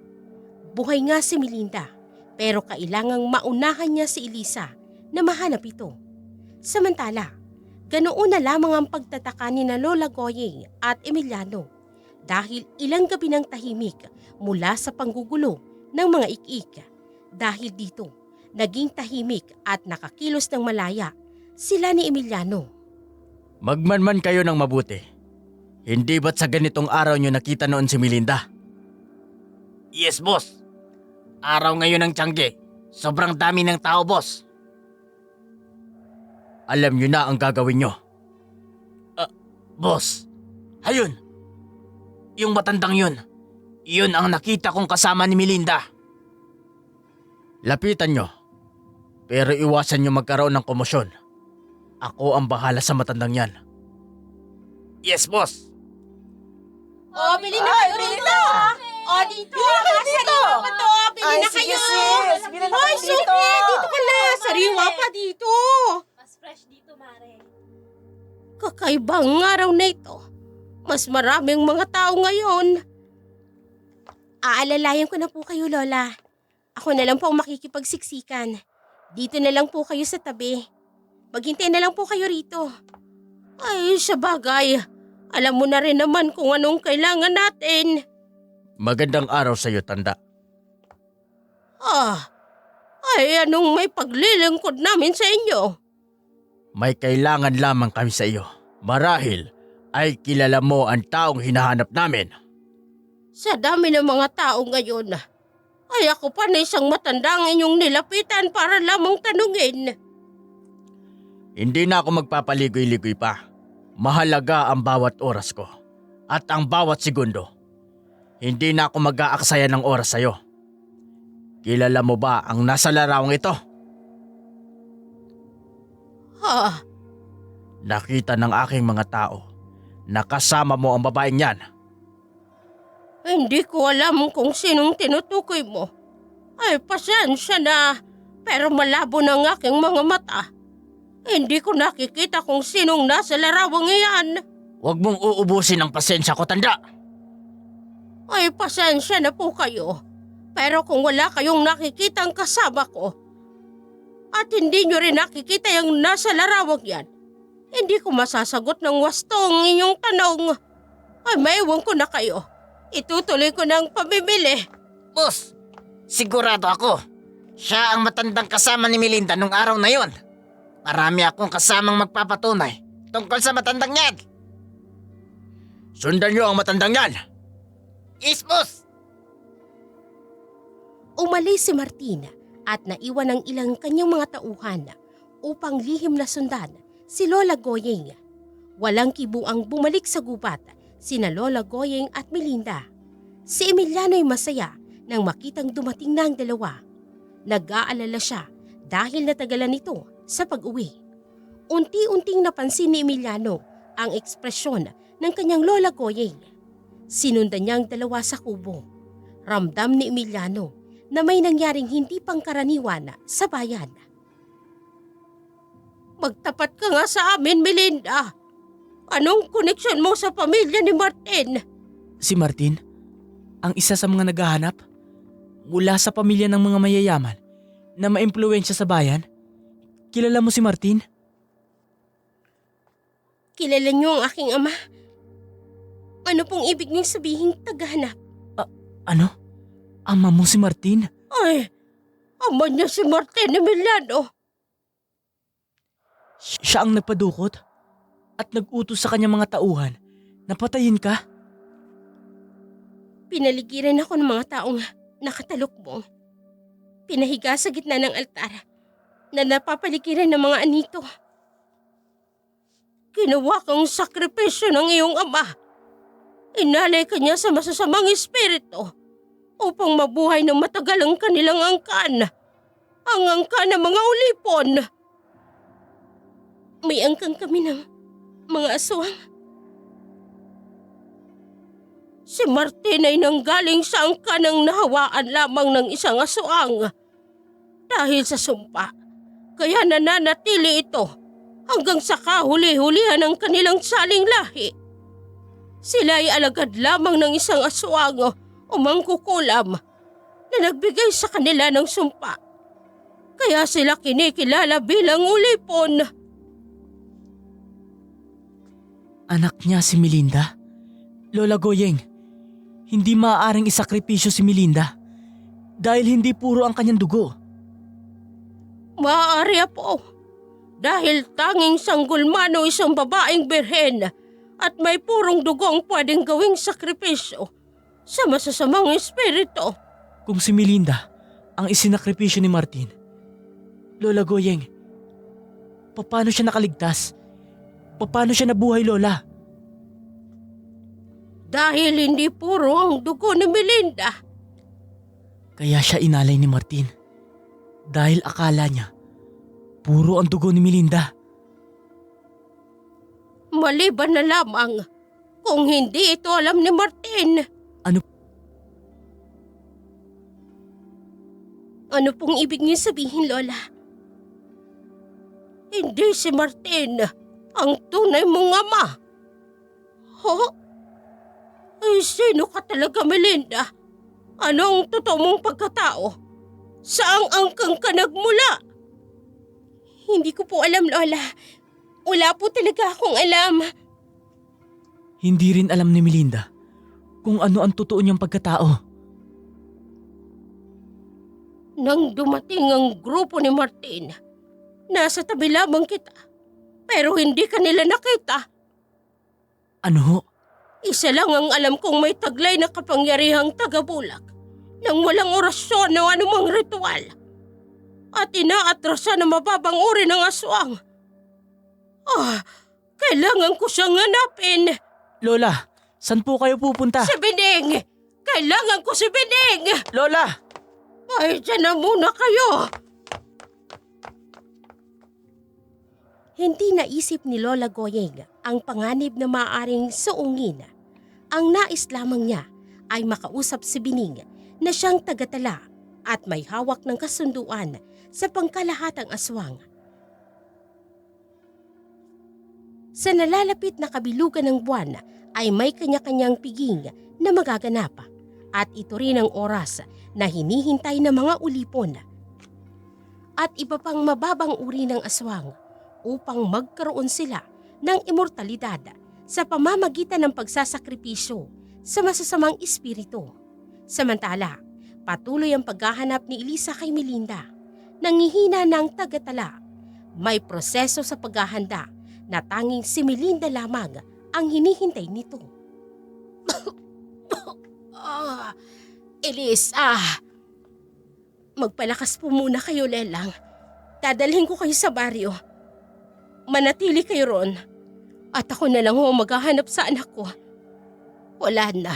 Buhay nga si Melinda, pero kailangang maunahan niya si Elisa na mahanap ito. Samantala, ganoon na lamang ang pagtataka ni na Lola Goying at Emiliano dahil ilang gabi ng tahimik mula sa panggugulo ng mga ik-ik. Dahil dito, naging tahimik at nakakilos ng malaya sila ni Emiliano. Magmanman kayo ng mabuti. Hindi ba't sa ganitong araw nyo nakita noon si Melinda? Yes, boss. Araw ngayon ng Tiangge. Sobrang dami ng tao, boss. Alam nyo na ang gagawin nyo. Boss, ayun. Yung matandang yun. Yun ang nakita kong kasama ni Melinda. Lapitan nyo. Pero iwasan nyo magkaroon ng komosyon. Ako ang bahala sa matandang yan. Yes, boss. Oh, bili na kayo rito! Oh, dito! Sariwa pa to! Bili na kayo! Hoy, Suki! Dito ka na! Sariwa pa dito! Mas fresh dito, Mare. Kakaibang araw na ito. Mas maraming mga tao ngayon. Aalalayan ko na po kayo, Lola. Ako na lang po ang makikipagsiksikan. Dito na lang po kayo sa tabi. Maghintay na lang po kayo rito. Ay, sa bagay. Alam mo na rin naman kung anong kailangan natin. Magandang araw sa iyo, tanda. Ay, anong may paglilingkod namin sa inyo? May kailangan lamang kami sa iyo. Marahil ay kilala mo ang taong hinahanap namin. Sa dami ng mga tao ngayon, ay ako pa na isang matandang inyong nilapitan para lamang tanungin. Hindi na ako magpapaligoy-ligoy pa. Mahalaga ang bawat oras ko at ang bawat segundo. Hindi na ako mag-aaksaya ng oras sa'yo. Kilala mo ba ang nasa larawang ito? Nakita ng aking mga tao na kasama mo ang babaeng yan. Hindi ko alam kung sinong tinutukoy mo. Ay, pasensya na. Pero malabo ng aking mga mata. Hindi ko nakikita kung sinong nasa larawang iyan. Huwag mong uubusin ang pasensya ko, tanda. Ay, pasensya na po kayo. Pero kung wala kayong nakikitang kasama ko, at hindi nyo rin nakikita yung nasa larawang yan, hindi ko masasagot ng wasto ang inyong tanong. Ay, maiwan ko na kayo. Itutuloy ko ng pamimili. Boss, sigurado ako. Siya ang matandang kasama ni Melinda nung araw na yon. Marami akong kasamang magpapatunay tungkol sa matandang yan. Sundan niyo ang matandang yan. Yes, boss! Umalis si Martin at naiwan ang ilang kanyang mga tauhan upang lihim na sundan si Lola Goyeng. Walang kibuang bumalik sa gubat sina Lola Goyeng at Melinda. Si Emiliano'y masaya nang makitang dumating na ang dalawa. Nag-aalala siya dahil natagalan ito sa pag-uwi. Unti-unting napansin ni Emiliano ang ekspresyon ng kanyang Lola Goyeng. Sinundan niya ang dalawa sa kubo. Ramdam ni Emiliano na may nangyaring hindi pangkaraniwan sa bayan. Magtapat ka nga sa amin, Melinda. Anong koneksyon mo sa pamilya ni Martin? Si Martin, ang isa sa mga naghahanap mula sa pamilya ng mga mayayaman na maimpluwensya sa bayan. Kilala mo si Martin? Kilala niyo ang aking ama? Ano pong ibig niyong sabihin tagahanap? Ano? Ama mo si Martin? Ay, ama niya si Martin Emiliano. Siya ang nagpadukot at nag-utos sa kanyang mga tauhan na patayin ka? Pinaligiran ako ng mga taong nakatalukbong. Pinahiga sa gitna ng altar na napapaligiran ng mga anito. Ginawa kang sakripisyo ng iyong ama. Inalay ka niya sa masasamang espiritu upang mabuhay ng matagal ang kanilang angkan. Ang angkan ng mga ulipon. May angkang kami ng mga aswang. Si Martin ay nanggaling sa angkan ng nahawaan lamang ng isang aswang. Dahil sa sumpa, kaya nananatili ito hanggang sa kahuli-hulihan ng kanilang saling lahi. Sila ay alagad lamang ng isang aswang o mangkukulam na nagbigay sa kanila ng sumpa. Kaya sila kinikilala bilang ulipon. Anak niya si Melinda? Lola Goyeng, hindi maaaring isakripisyo si Melinda dahil hindi puro ang kanyang dugo. Maaari po. Dahil tanging sanggulmano isang babaeng birhen at may purong dugo ang pwedeng gawing sakripisyo sa masasamang espiritu. Kung si Melinda ang isinakripisyo ni Martin, Lola Goyeng, paano siya nakaligtas? Paano siya nabuhay, Lola? Dahil hindi puro ang dugo ni Melinda. Kaya siya inalay ni Martin dahil akala niya puro ang dugo ni Melinda. Maliban na lamang kung hindi ito alam ni Martin. Ano pong ibig niyo sabihin, Lola? Hindi si Martin ang tunay mong ama. Ho? Ay, sino ka talaga, Melinda? Ano ang totoo mong pagkatao? Saang angkang ka nagmula? Hindi ko po alam, Lola. Wala po talaga akong alam. Hindi rin alam ni Melinda kung ano ang totoo niyang pagkatao. Nang dumating ang grupo ni Martin, nasa tabi lamang kita, pero hindi ka nila nakita. Ano ho? Isa lang ang alam kong may taglay na kapangyarihang tagabulak nang walang orasyon o anumang ritual at inaatrasan na mababang uri ng aswang. Kailangan ko siyang hanapin. Lola, saan po kayo pupunta? Si Bining! Kailangan ko si Bining! Lola! Ay, dyan na muna kayo! Hindi naisip ni Lola Goyeng ang panganib na maaaring suungin. Ang nais lamang niya ay makausap si Bining na siyang tagatala at may hawak ng kasunduan sa pangkalahatang aswang. Sa nalalapit na kabilugan ng buwan ay may kanya-kanyang piging na magaganap at ito rin ang oras na hinihintay ng mga ulipon at iba pang mababang uri ng aswang upang magkaroon sila ng immortalidad sa pamamagitan ng pagsasakripisyo sa masasamang espiritu. Samantala, patuloy ang paghahanap ni Elisa kay Melinda. Nangihina ng tagatala. May proseso sa paghahanda na tanging si Melinda lamang ang hinihintay nito. Elisa! Magpalakas po muna kayo, Lelang. Dadalhin ko kayo sa baryo. Manatili kayo ron. At ako na lang ho maghahanap sa anak ko. Wala na.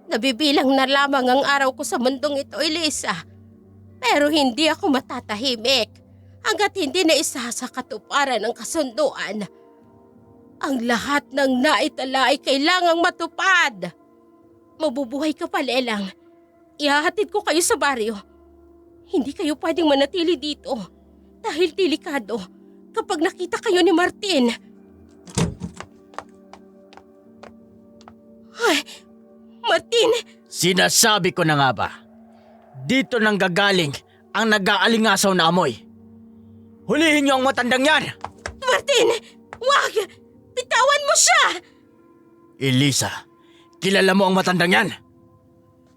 Nabibilang na lamang ang araw ko sa mundong ito, Elisa. Pero hindi ako matatahimik hanggat hindi na isa sa katuparan ng kasunduan. Ang lahat ng naitala ay kailangang matupad. Mabubuhay ka pa, Lelang. Ihahatid ko kayo sa baryo. Hindi kayo pwedeng manatili dito dahil delikado kapag nakita kayo ni Martin. Ay, Martin! Sinasabi ko na nga ba, dito nang gagaling ang nag-aalingasaw na amoy. Hulihin niyo ang matandang yan! Martin! Wag! Bitawan mo siya! Elisa, kilala mo ang matandang yan?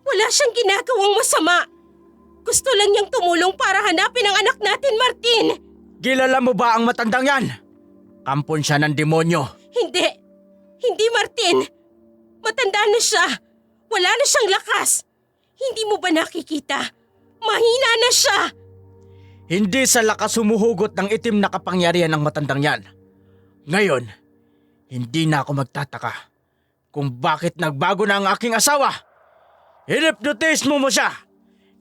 Wala siyang ginagawang masama. Gusto lang niyang tumulong para hanapin ang anak natin, Martin. Kilala mo ba ang matandang yan? Kampon siya ng demonyo. Hindi. Hindi, Martin. Matanda na siya. Wala na siyang lakas. Hindi mo ba nakikita? Mahina na siya. Hindi sa lakas humuhugot ng itim na kapangyarihan ng matandang yan. Ngayon, hindi na ako magtataka kung bakit nagbago na ang aking asawa. Hinipnotismo mo siya.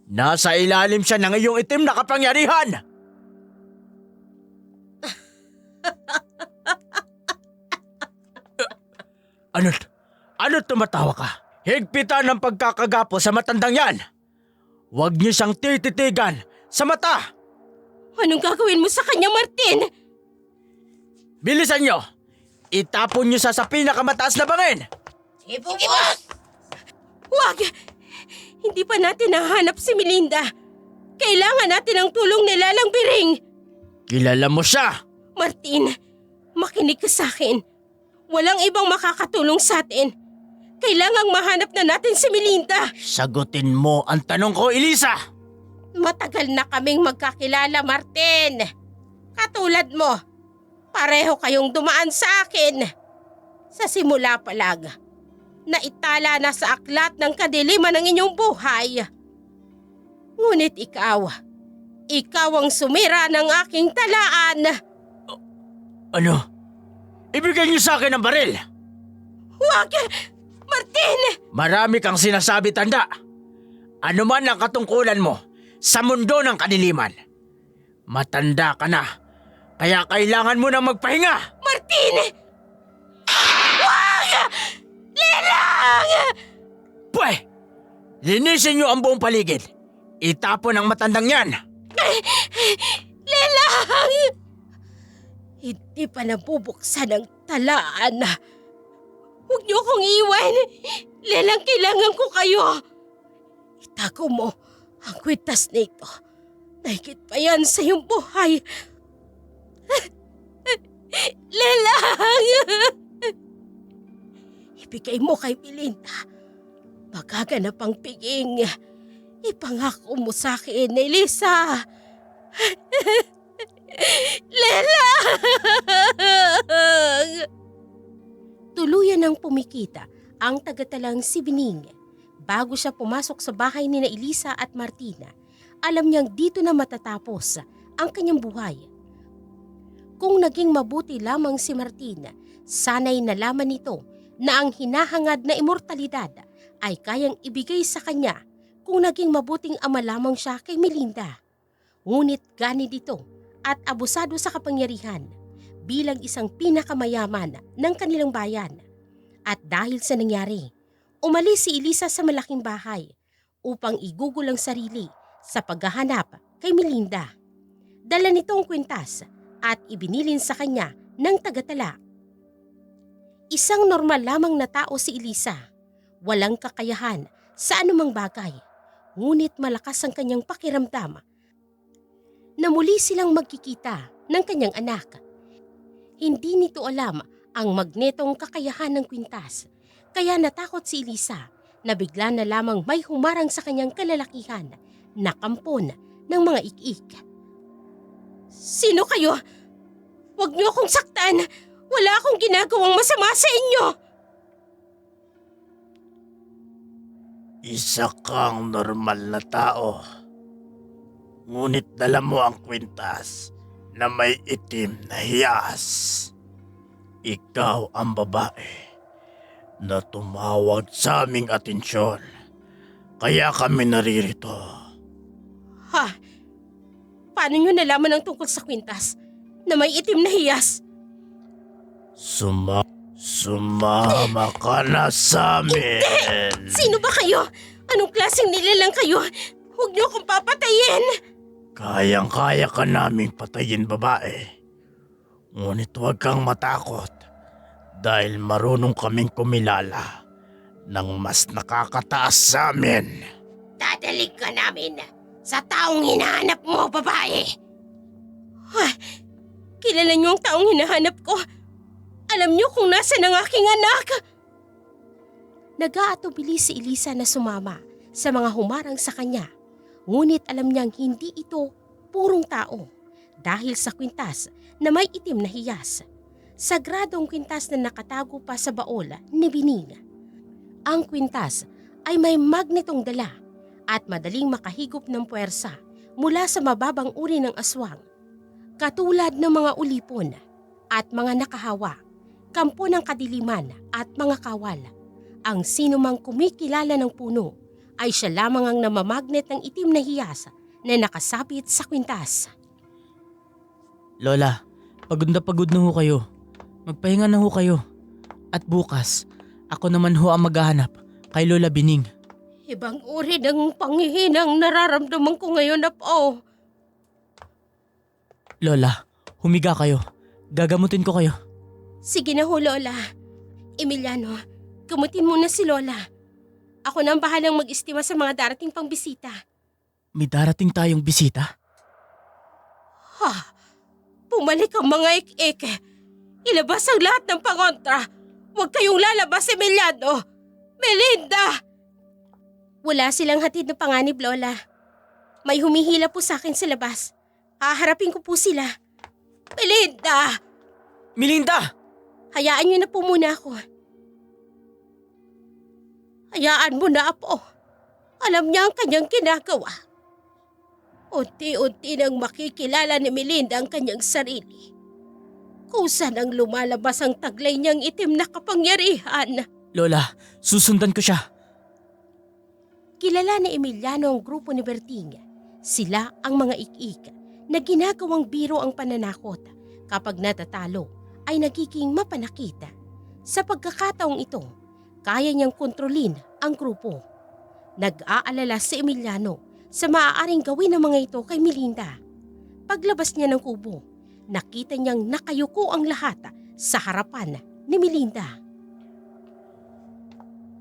Nasa ilalim siya ng iyong itim na kapangyarihan. Ano tumatawa ka? Higpitan ng pagkakagapo sa matandang yan. Huwag niyo siyang tititigan sa mata. Anong gagawin mo sa kanya, Martin? Bilisan niyo. Itapon niyo sa pinakamataas na bangin. Huwag! Hindi pa natin nahanap si Melinda. Kailangan natin ang tulong ni Lalang Biring. Kilala mo siya. Martin, makinig ka sa akin. Walang ibang makakatulong sa atin. Kailangang mahanap na natin si Melinda. Sagutin mo ang tanong ko, Elisa. Matagal na kaming magkakilala, Martin. Katulad mo, pareho kayong dumaan sa akin. Sa simula pa lang, naitala na sa aklat ng kadiliman ng inyong buhay. Ngunit ikaw ang sumira ng aking talaan. Ano? Ibigay niyo sa akin ang baril. Huwag! Martin! Marami kang sinasabi, tanda. Ano man ang katungkulan mo sa mundo ng kadiliman. Matanda ka na, kaya kailangan mo nang magpahinga. Martin! Huwag! Lelang! Pwe! Linisin niyo ang buong paligid. Itapon ang matandang yan. Lelang! Hindi pa nabubuksan ang talaan. Huwag niyo akong iwan. Lelang, kailangan ko kayo. Itago mo ang kwintas nito. Nahigit pa yan sa iyong buhay. Lelang! Ibigay mo kay Melinda. Magaganap ang piging. Ipangako mo sa akin, Elisa. Lelang! Tuluyan ng pumikita ang tagatalang si Bining. Bago siya pumasok sa bahay ni Elisa at Martina, alam niyang dito na matatapos ang kanyang buhay. Kung naging mabuti lamang si Martina, sana'y nalaman nito na ang hinahangad na immortalidad ay kayang ibigay sa kanya kung naging mabuting ama lamang siya kay Melinda. Ngunit gani dito at abusado sa kapangyarihan bilang isang pinakamayaman ng kanilang bayan. At dahil sa nangyari, Umalis si Elisa sa malaking bahay upang igugol ang sarili sa paghahanap kay Melinda. Dala nito ang kwintas at ibinilin sa kanya ng tagatala. Isang normal lamang na tao si Elisa. Walang kakayahan sa anumang bagay. Ngunit malakas ang kanyang pakiramdam na muli silang magkikita ng kanyang anak. Hindi nito alam ang magnetong kakayahan ng kwintas. Kaya natakot si Elisa na bigla na lamang may humarang sa kanyang kalalakihan na kampon ng mga ik-ik. Sino kayo? Huwag niyo akong saktan. Wala akong ginagawang masama sa inyo. Isa kang normal na tao. Ngunit dala mo ang kwintas na may itim na hiyas. Ikaw ang babae na tumawag sa aming atensyon. Kaya kami naririto. Ha? Paano niyo nalaman ang tungkol sa kwintas na may itim na hiyas? Sumama ka na sa amin. Sino ba kayo? Anong klaseng nilalang kayo? Huwag niyo akong papatayin. Kayang-kaya ka naming patayin, babae. Ngunit huwag kang matakot dahil marunong kaming kumilala ng mas nakakataas sa amin. Dadalig ka namin sa taong hinahanap mo, babae. Ha? Kilala niyo ang taong hinahanap ko? Alam niyo kung nasaan ang aking anak? Nag-aatubili si Elisa na sumama sa mga humarang sa kanya. Ngunit alam niyang hindi ito purong tao dahil sa kwintas na may itim na hiyas. Sagradong kwintas na nakatago pa sa baol ni Bining. Ang kwintas ay may magnetong dala at madaling makahigop ng puwersa mula sa mababang uri ng aswang. Katulad ng mga ulipon at mga nakahawa, kampo ng kadiliman at mga kawal. Ang sinumang kumikilala ng puno ay siya lamang ang namamagnet ng itim na hiyas na nakasabit sa kwintas. Lola, pagod na ho kayo. Magpahinga na ho kayo. At bukas, ako naman ho ang maghahanap kay Lola Bining. Ibang uri ng panghihinang nararamdaman ko ngayon na po. Lola, humiga kayo. Gagamutin ko kayo. Sige na ho, Lola. Emiliano, gamutin muna si Lola. Ako na ang bahalang mag-estima sa mga darating pang bisita. May darating tayong bisita? Ha? Pumalik ang mga ik-ik. Ilabas ang lahat ng pangontra. Huwag kayong lalabas, Emiliano. Melinda! Wala silang hatid na panganib, Lola. May humihila po sa akin sa labas. Haharapin ko po sila. Melinda! Melinda! Hayaan niyo na po muna ako. Hayaan mo na, Apo. Alam niya ang kanyang ginagawa. Unti-unti nang makikilala ni Melinda ang kanyang sarili. Kung saan ang lumalabas ang taglay niyang itim na kapangyarihan. Lola, susundan ko siya. Kilala ni Emiliano ang grupo ni Berting. Sila ang mga ik-ik na ginagawang biro ang pananakot. Kapag natatalo ay nagiging mapanakit. Sa pagkakataong ito, kaya niyang kontrolin ang grupo. Nag-aalala si Emiliano sa maaaring gawin ng mga ito kay Melinda. Paglabas niya ng kubo, nakita niyang nakayuko ang lahat sa harapan ni Melinda.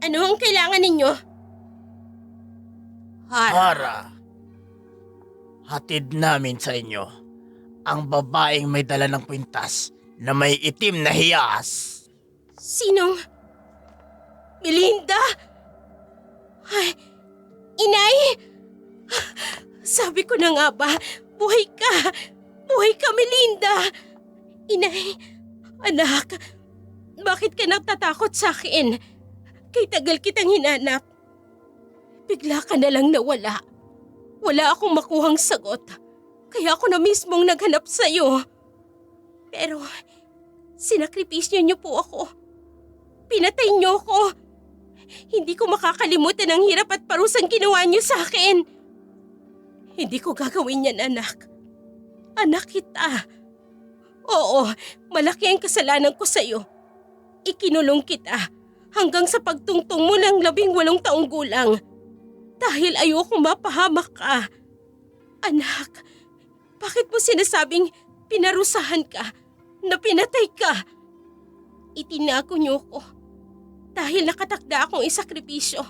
Ano ang kailangan ninyo? Hara, hatid namin sa inyo ang babaeng may dala ng kwintas na may itim na hiyas. Sinong? Melinda? Ay, Inay! Sabi ko na nga ba, buhay ka! Buhay ka, Melinda! Inay, anak, bakit ka natatakot sa akin? Kay tagal kitang hinanap. Bigla ka na lang nawala. Wala akong makuhang sagot. Kaya ako na mismong naghanap sa'yo. Pero, sinakripisyo niyo po ako. Pinatay niyo ako. Hindi ko makakalimutan ang hirap at parusang ginawa niyo sa akin. Hindi ko gagawin yan, anak. Anak kita. Oo, malaki ang kasalanan ko sa'yo. Ikinulong kita hanggang sa pagtungtong mo ng 18 taong gulang. Dahil ayokong mapahamak ka. Anak, bakit mo sinasabing pinarusahan ka, na pinatay ka? Itinako niyo ko dahil nakatakda akong isakripisyo.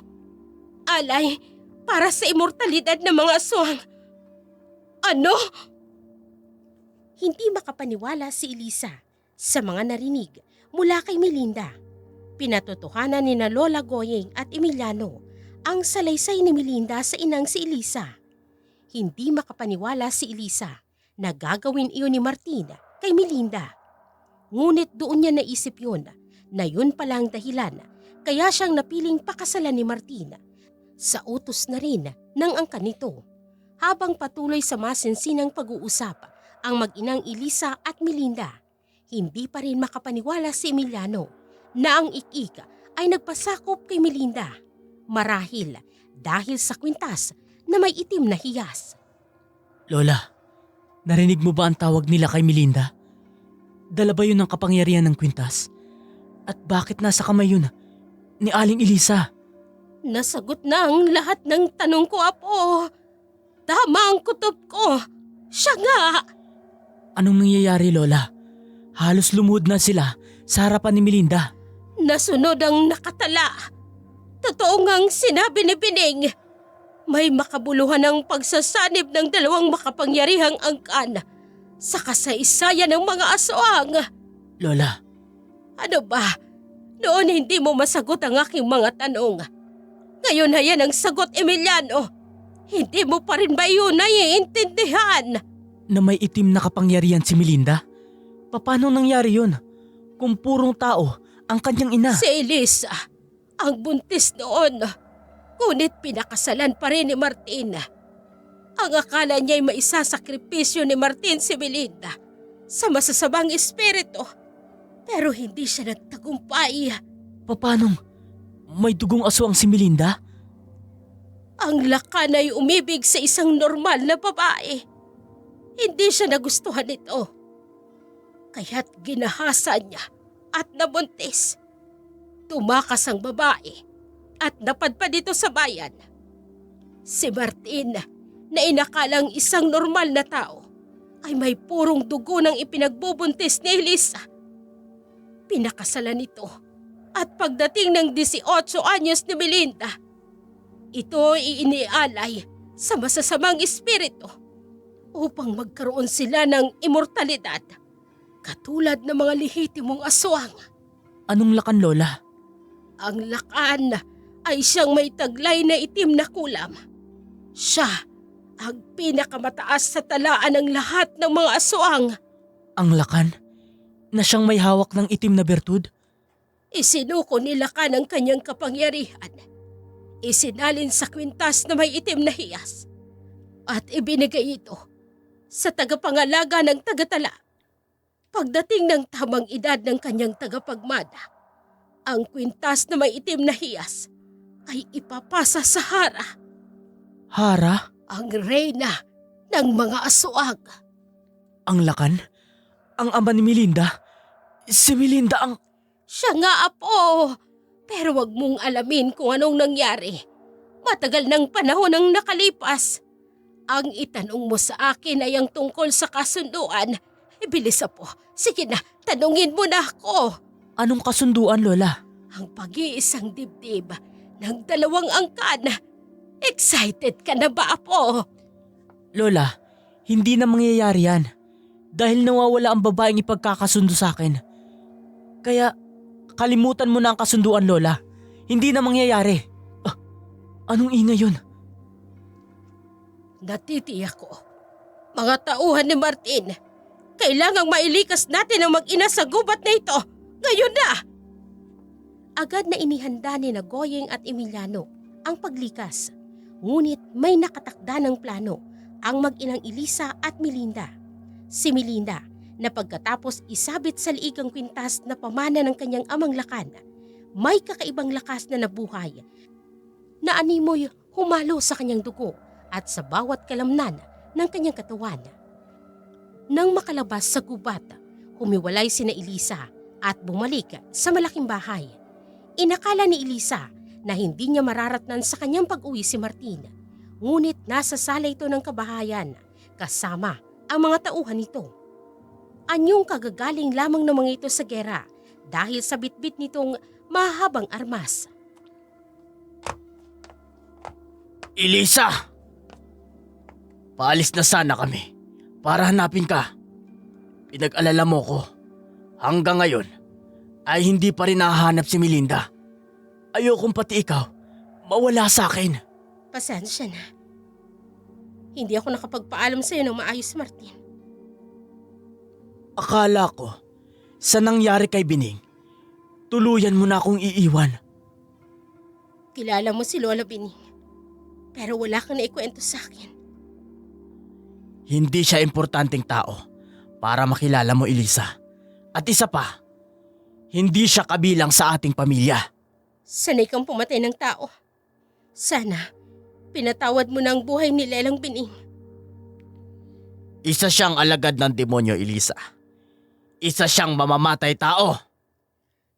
Alay para sa immortalidad ng mga aswang. Ano? Hindi makapaniwala si Elisa sa mga narinig mula kay Melinda. Pinatotohanan ni na Lola Goyeng at Emiliano ang salaysay ni Melinda sa inang si Elisa. Hindi makapaniwala si Elisa na gagawin iyon ni Martin kay Melinda. Ngunit doon niya naisip yun na yun palang dahilan kaya siyang napiling pakasalan ni Martin sa utos na rin ng angkan nito. Habang patuloy sa masinsinang pag-uusap ang mag-inang Elisa at Melinda, hindi pa rin makapaniwala si Emiliano na ang ik-ik ay nagpasakop kay Melinda. Marahil dahil sa kwintas na may itim na hiyas. Lola, narinig mo ba ang tawag nila kay Melinda? Dala ba yun ng kapangyarihan ng kwintas? At bakit nasa kamay yun ni Aling Elisa? Nasagot na ang lahat ng tanong ko, Apo. Tama ang kutob ko. Siya nga. Anong nangyayari, Lola? Halos lumuhod na sila sa harapan ni Melinda. Nasunod ang nakatala. Totoo ngang sinabi ni Bining. May makabuluhan ng pagsasanib ng 2 makapangyarihang angkan sa kasaysayan ng mga aswang. Lola, Ano ba? Noon hindi mo masagot ang aking mga tanong. Ngayon na yan ang sagot, Emiliano. Hindi mo pa rin ba yun naiintindihan? na may itim na kapangyarihan si Melinda? Paano nangyari yun? Kung purong tao ang kanyang ina. Si Elisa, ang buntis noon. Ngunit pinakasalan pa rin ni Martin. Ang akala niya'y maisasakripisyo ni Martin si Melinda sa masasamang espiritu. Pero hindi siya nagtagumpay. Paano? May dugong aswang si Melinda? Ang lakan ay umibig sa isang normal na babae. Hindi siya nagustuhan nito. Kaya't ginahasan niya at nabuntis. Tumakas ang babae at napadpad dito sa bayan. Si Martin, na inakalang isang normal na tao, ay may purong dugo ng ipinagbubuntis ni Elisa. Pinakasalan nito at pagdating ng 18 anyos ni Melinda, ito ay inialay sa masasamang espiritu upang magkaroon sila ng immortalidad katulad ng mga lehitimong aswang. Anong lakan, Lola? Ang lakan ay siyang may taglay na itim na kulam. Siya ang pinakamataas sa talaan ng lahat ng mga aswang. Ang lakan? Na siyang may hawak ng itim na bertud? Isinuko ni Lakan ang kanyang kapangyarihan. Isinalin sa kwintas na may itim na hiyas. At ibinigay ito sa tagapangalaga ng tagatala. Pagdating ng tamang edad ng kanyang tagapagmana, ang kwintas na may itim na hiyas ay ipapasa sa Hara, Hara? ang reyna ng mga aswang. Ang lakan? Ang ama ni Melinda? Si Melinda ang... Siya nga, Apo. Pero wag mong alamin kung anong nangyari. Matagal ng panahon ang nakalipas. Ang itanong mo sa akin ay ang tungkol sa kasunduan. Bilis, Apo. Sige na, tanungin mo na ako. Anong kasunduan, Lola? Ang pag-iisang dibdib ng 2 angkan. Excited ka na ba, Apo? Lola, hindi na mangyayari yan. Dahil nawawala ang babaeng ipagkakasundo sa akin. Kaya, kalimutan mo na ang kasunduan, Lola. Hindi na mangyayari. Anong ingay yun? Natitiyak ko. Mga tauhan ni Martin, kailangang mailikas natin ang mag-ina sa gubat na ito. Ngayon na! Agad na inihanda ni na Goyeng at Emiliano ang paglikas. Ngunit may nakatakda ng plano ang mag-inang Elisa at Melinda. Si Melinda na pagkatapos isabit sa liig ang kwintas na pamana ng kanyang amang Lakan, may kakaibang lakas na nabuhay na animoy humalo sa kanyang dugo at sa bawat kalamnan ng kanyang katawan. Nang makalabas sa gubat, humiwalay sina Elisa at bumalik sa malaking bahay. Inakala ni Elisa na hindi niya mararatnan sa kanyang pag-uwi si Martin. Ngunit nasa sala ito ng kabahayan kasama ang mga tauhan nito. Anyong kagagaling lamang ng mga ito sa gera dahil sa bitbit nitong mahabang armas. Elisa! Paalis na sana kami para hanapin ka. Pinag-alala mo ko. Hanggang ngayon ay hindi pa rin nahahanap si Melinda. Ayokong pati ikaw mawala sa akin. Pasensya na. Hindi ako nakapagpaalam sa iyo ng maayos, Martin. Akala ko sa nangyari kay Bining, tuluyan mo na akong iiwan. Kilala mo si Lola Bining, pero wala kang naikwento sa akin. Hindi siya importanteng tao para makilala mo, Elisa. At isa pa, hindi siya kabilang sa ating pamilya. Sanay kang pumatay ng tao. Sana, pinatawad mo na ang buhay ni Lelang Bining. Isa siyang alagad ng demonyo, Elisa. Isa siyang mamamatay tao.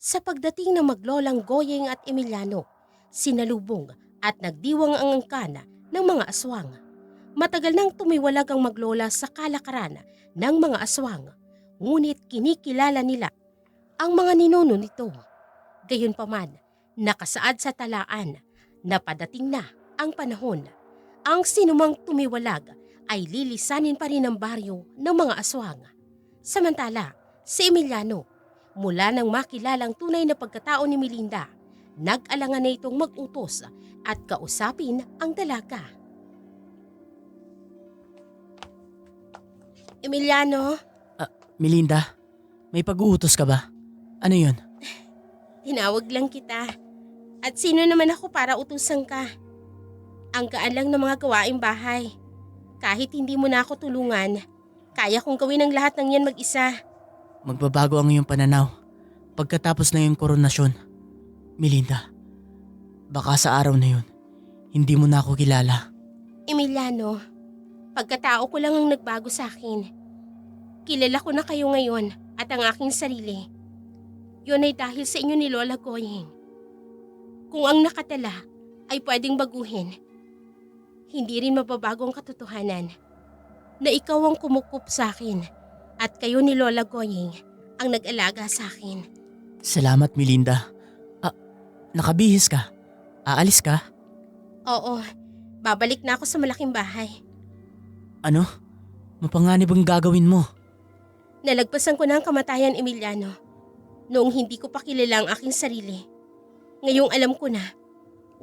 Sa pagdating ng maglolang Goyeng at Emiliano, sinalubong at nagdiwang ang angkana ng mga aswang. Matagal nang tumiwalag ang maglola sa kalakaran ng mga aswang, ngunit kinikilala nila ang mga ninuno nito. Gayunpaman, nakasaad sa talaan na padating na ang panahon. Ang sinumang tumiwalag ay lilisanin pa rin ang baryo ng mga aswang. Samantala, si Emiliano, mula nang makilala ang tunay na pagkatao ni Melinda, nag-alangan na itong mag-utos at kausapin ang dalaga. Emiliano, Melinda, may pag-uutos ka ba? Ano yun? tinawag lang kita. At sino naman ako para utusan ka? Ang gaan lang ng mga gawaing bahay. Kahit hindi mo na ako tulungan, kaya kong gawin ang lahat ng yan mag-isa. Magbabago ang iyong pananaw pagkatapos ng iyong koronasyon. Melinda, baka sa araw na yun, hindi mo na ako kilala. Emiliano, pagkatao ko lang ang nagbago sa akin. Kilala ko na kayo ngayon at ang aking sarili. Yun ay dahil sa inyo ni Lola Goyeng. Kung ang nakatala ay pwedeng baguhin, hindi rin mababago ang katotohanan na ikaw ang kumukup sa akin at kayo ni Lola Goyeng ang nag-alaga sa akin. Salamat, Melinda. Nakabihis ka. Aalis ka? Oo, babalik na ako sa malaking bahay. Ano? Mapanganib ang gagawin mo. Nalagpasan ko na ang kamatayan, Emiliano, noong hindi ko pa kilala ang aking sarili. Ngayong alam ko na,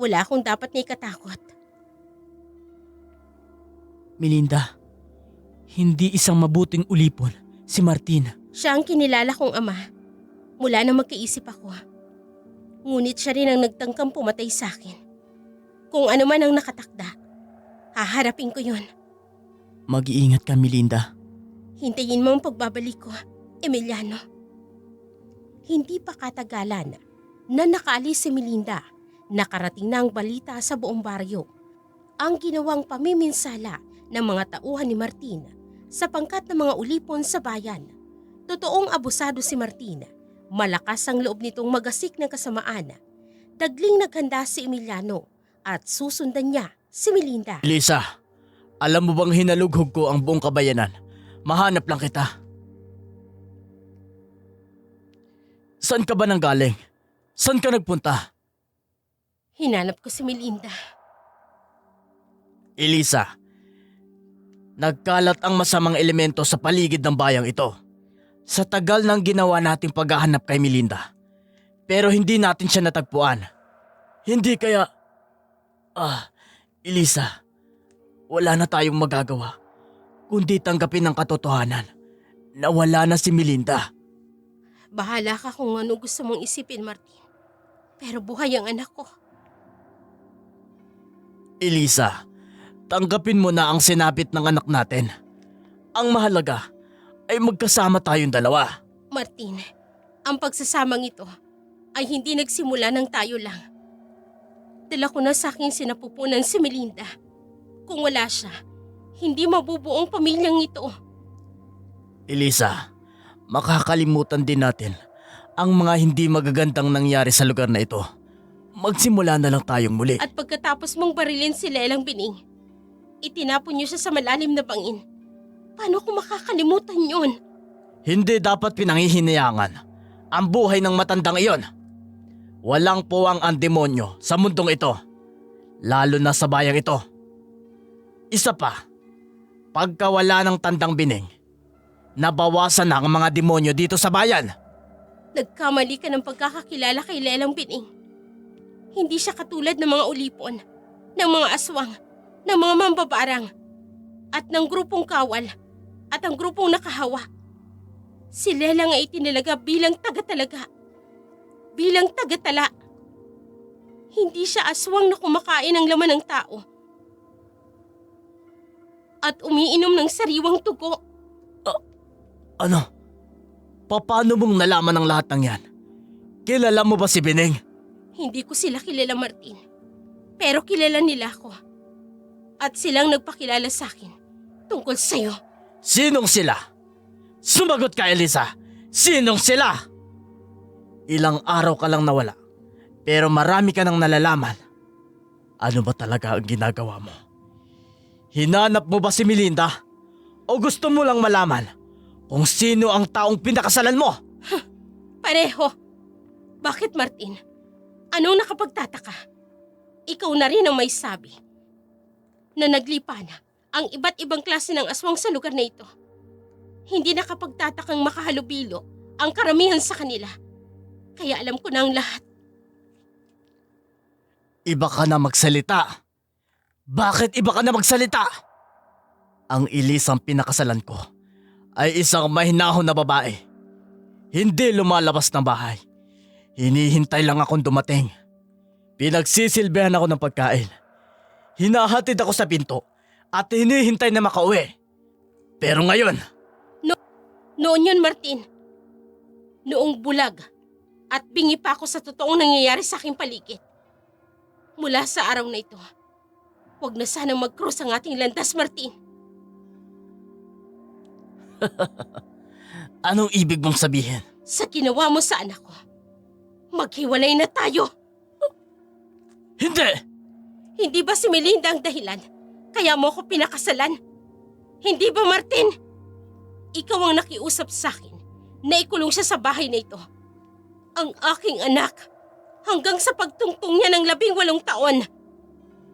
wala akong dapat na ikatakot. Melinda, hindi isang mabuting ulipon si Martin. Siya ang kinilala kong ama mula nang magkaisip ako. Ngunit siya rin ang nagtangkang pumatay sa akin. Kung ano man ang nakatakda, haharapin ko yun. Mag-iingat ka, Melinda. Hintayin mo ang pagbabalik ko, Emiliano. Hindi pa katagalan na nakaalis si Melinda, nakarating na ang balita sa buong baryo. Ang ginawang pamiminsala ng mga tauhan ni Martin sa pangkat ng mga ulipon sa bayan. Totoong abusado si Martin. Malakas ang loob nitong magasik ng kasamaan. Dagling naghanda si Emiliano at susundan niya si Melinda. Elisa, alam mo bang hinalughog ko ang buong kabayanan? Mahanap lang kita. Saan ka ba nanggaling? Saan ka nagpunta? Hinanap ko si Melinda. Elisa, nagkalat ang masamang elemento sa paligid ng bayang ito. Sa tagal ng ginawa nating paghahanap kay Melinda. Pero hindi natin siya natagpuan. Hindi kaya... Elisa, wala na tayong magagawa kundi tanggapin ang katotohanan na wala na si Melinda. Bahala ka kung ano gusto mong isipin, Martin. Pero buhay ang anak ko. Elisa, tanggapin mo na ang sinapit ng anak natin. Ang mahalaga ay magkasama tayong dalawa. Martin, ang pagsasamang ito ay hindi nagsimula ng tayo lang. Dala ko na sa aking sinapupunan si Melinda. Kung wala siya, hindi mabubuong pamilyang ito. Elisa, makakalimutan din natin ang mga hindi magagandang nangyari sa lugar na ito, magsimula na lang tayong muli. At pagkatapos mong barilin si Lelang Bining, itinapon niyo siya sa malalim na bangin. Paano ko makakalimutan yun? Hindi dapat pinanghihinayangan ang buhay ng matandang iyon. Walang puwang ang demonyo sa mundong ito, lalo na sa bayang ito. Isa pa, pagka wala ng Tandang Bining, nabawasan na ang mga demonyo dito sa bayan. Nagkamali ka ng pagkakakilala kay Lelang Bining. Hindi siya katulad ng mga ulipon, ng mga aswang, ng mga mambabarang, at ng grupong kawal, at ang grupong nakahawa. Si Lelang ay itinalaga bilang taga-talaga, bilang taga-tala. Hindi siya aswang na kumakain ng laman ng tao at umiinom ng sariwang tugo. Ano? Paano mong nalaman ang lahat ng yan? Kilala mo ba si Bining? Hindi ko sila kilala, Martin. Pero kilala nila ako. At silang nagpakilala sa akin tungkol sa'yo. Sinong sila? Sumagot ka, Elisa! Sinong sila? Ilang araw ka lang nawala, pero marami ka nang nalalaman. Ano ba talaga ang ginagawa mo? Hinanap mo ba si Melinda? O gusto mo lang malaman kung sino ang taong pinakasalan mo? Pareho. Bakit, Martin? Anong nakapagtataka? Ikaw na rin ang may sabi na naglipa na ang iba't ibang klase ng aswang sa lugar na ito. Hindi nakapagtatakang makahalubilo ang karamihan sa kanila. Kaya alam ko na ang lahat. Iba ka na magsalita. Bakit iba ka na magsalita? Ang Elisang pinakasalan ko ay isang mahinahon na babae. Hindi lumalabas ng bahay. Hinihintay lang akong dumating. Pinagsisilbihan ako ng pagkain. Hinahatid ako sa pinto at hinihintay na makauwi. Pero ngayon, Noon yun, Martin. Noong bulag at bingi pa ako sa totoong nangyayari sa aking paligid. Mula sa araw na ito, huwag na sanang mag-cross ang ating landas, Martin. anong ibig mong sabihin? Sa ginawa mo sa anak ko, maghiwalay na tayo. Hindi! Hindi ba si Melinda ang dahilan kaya mo ako pinakasalan? Hindi ba, Martin? Ikaw ang nakiusap sa akin na ikulong siya sa bahay na ito. Ang aking anak, hanggang sa pagtungtong niya ng 18 taon.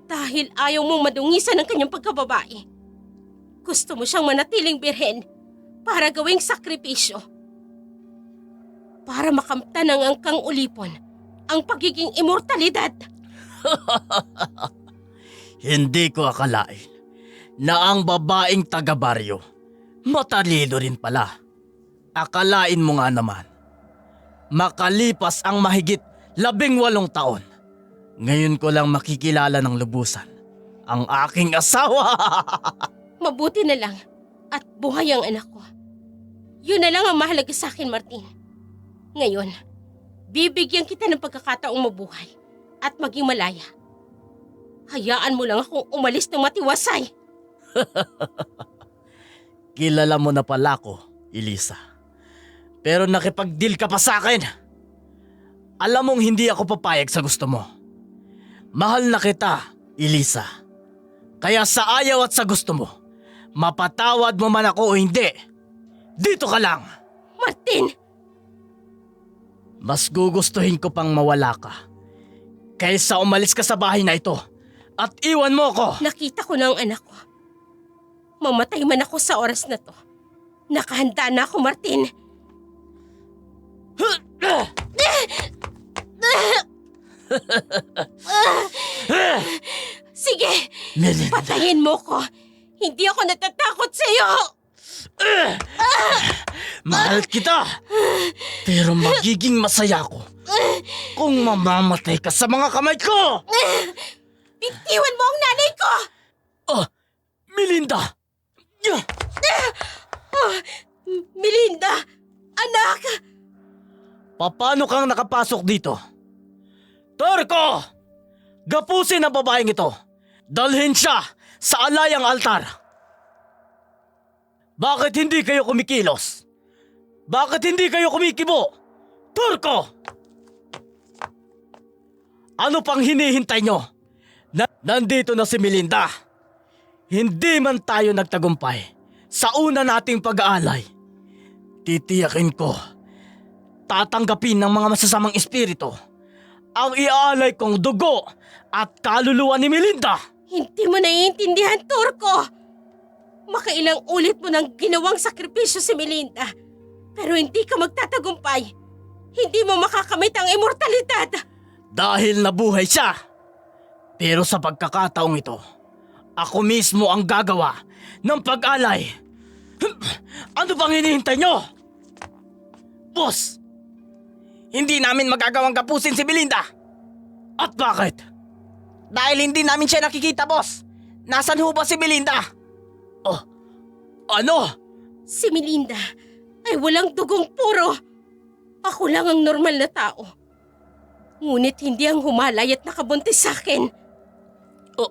Dahil ayaw mong madungisan ng kanyang pagkababae. Gusto mo siyang manatiling birhen para gawing sakripisyo. Para makamtan ng angkang ulipon ang pagiging immortalidad. Hindi ko akalain na ang babaeng taga-baryo matalino rin pala. Akalain mo nga naman. Makalipas ang mahigit 18 taon, ngayon ko lang makikilala ng lubusan ang aking asawa. Mabuti na lang at buhay ang anak ko. Yun na lang ang mahalaga sa akin, Martin. Ngayon, bibigyan kita ng pagkakataong mabuhay at maging malaya. Hayaan mo lang akong umalis ng matiwasay. Kilala mo na pala ako, Elisa. Pero nakipag-deal ka pa sa akin. Alam mong hindi ako papayag sa gusto mo. Mahal na kita, Elisa. Kaya sa ayaw at sa gusto mo, mapatawad mo man ako o hindi, dito ka lang. Martin! Mas gugustuhin ko pang mawala ka kaysa umalis ka sa bahay na ito at iwan mo ko. Nakita ko na ang anak ko. Mamatay man ako sa oras na to. Nakahanda na ako, Martin. Sige, Melinda. patayin mo ko. Hindi ako natatakot sa'yo. Mahal kita. Pero magiging masaya ako kung mamamatay ka sa mga kamay ko. Bitiwan mo ang nanay ko! Melinda! Melinda! Anak! Paano kang nakapasok dito? Torko! Gapusin ang babaeng ito. Dalhin siya sa alayang altar. Bakit hindi kayo kumikilos? Bakit hindi kayo kumikibo? Turko! Ano pang hinihintay nyo? Nandito na si Melinda. Hindi man tayo nagtagumpay sa una nating pag-aalay. Titiyakin ko, tatanggapin ng mga masasamang espiritu ang iaalay kong dugo at kaluluwa ni Melinda. Hindi mo naiintindihan, Turko! Makailang ulit mo nang ginawang sakripisyo si Melinda. Pero hindi ka magtatagumpay. Hindi mo makakamit ang immortalidad. Dahil nabuhay siya. Pero sa pagkakataong ito, ako mismo ang gagawa ng pag-alay. Ano bang hinihintay nyo? Boss, hindi namin magagawang kapusin si Melinda. At bakit? Dahil hindi namin siya nakikita, boss. Nasaan ho ba si Melinda? Oh, ano? Si Melinda ay walang dugong puro. Ako lang ang normal na tao. Ngunit hindi ang humalay at nakabuntis sa akin. Oh,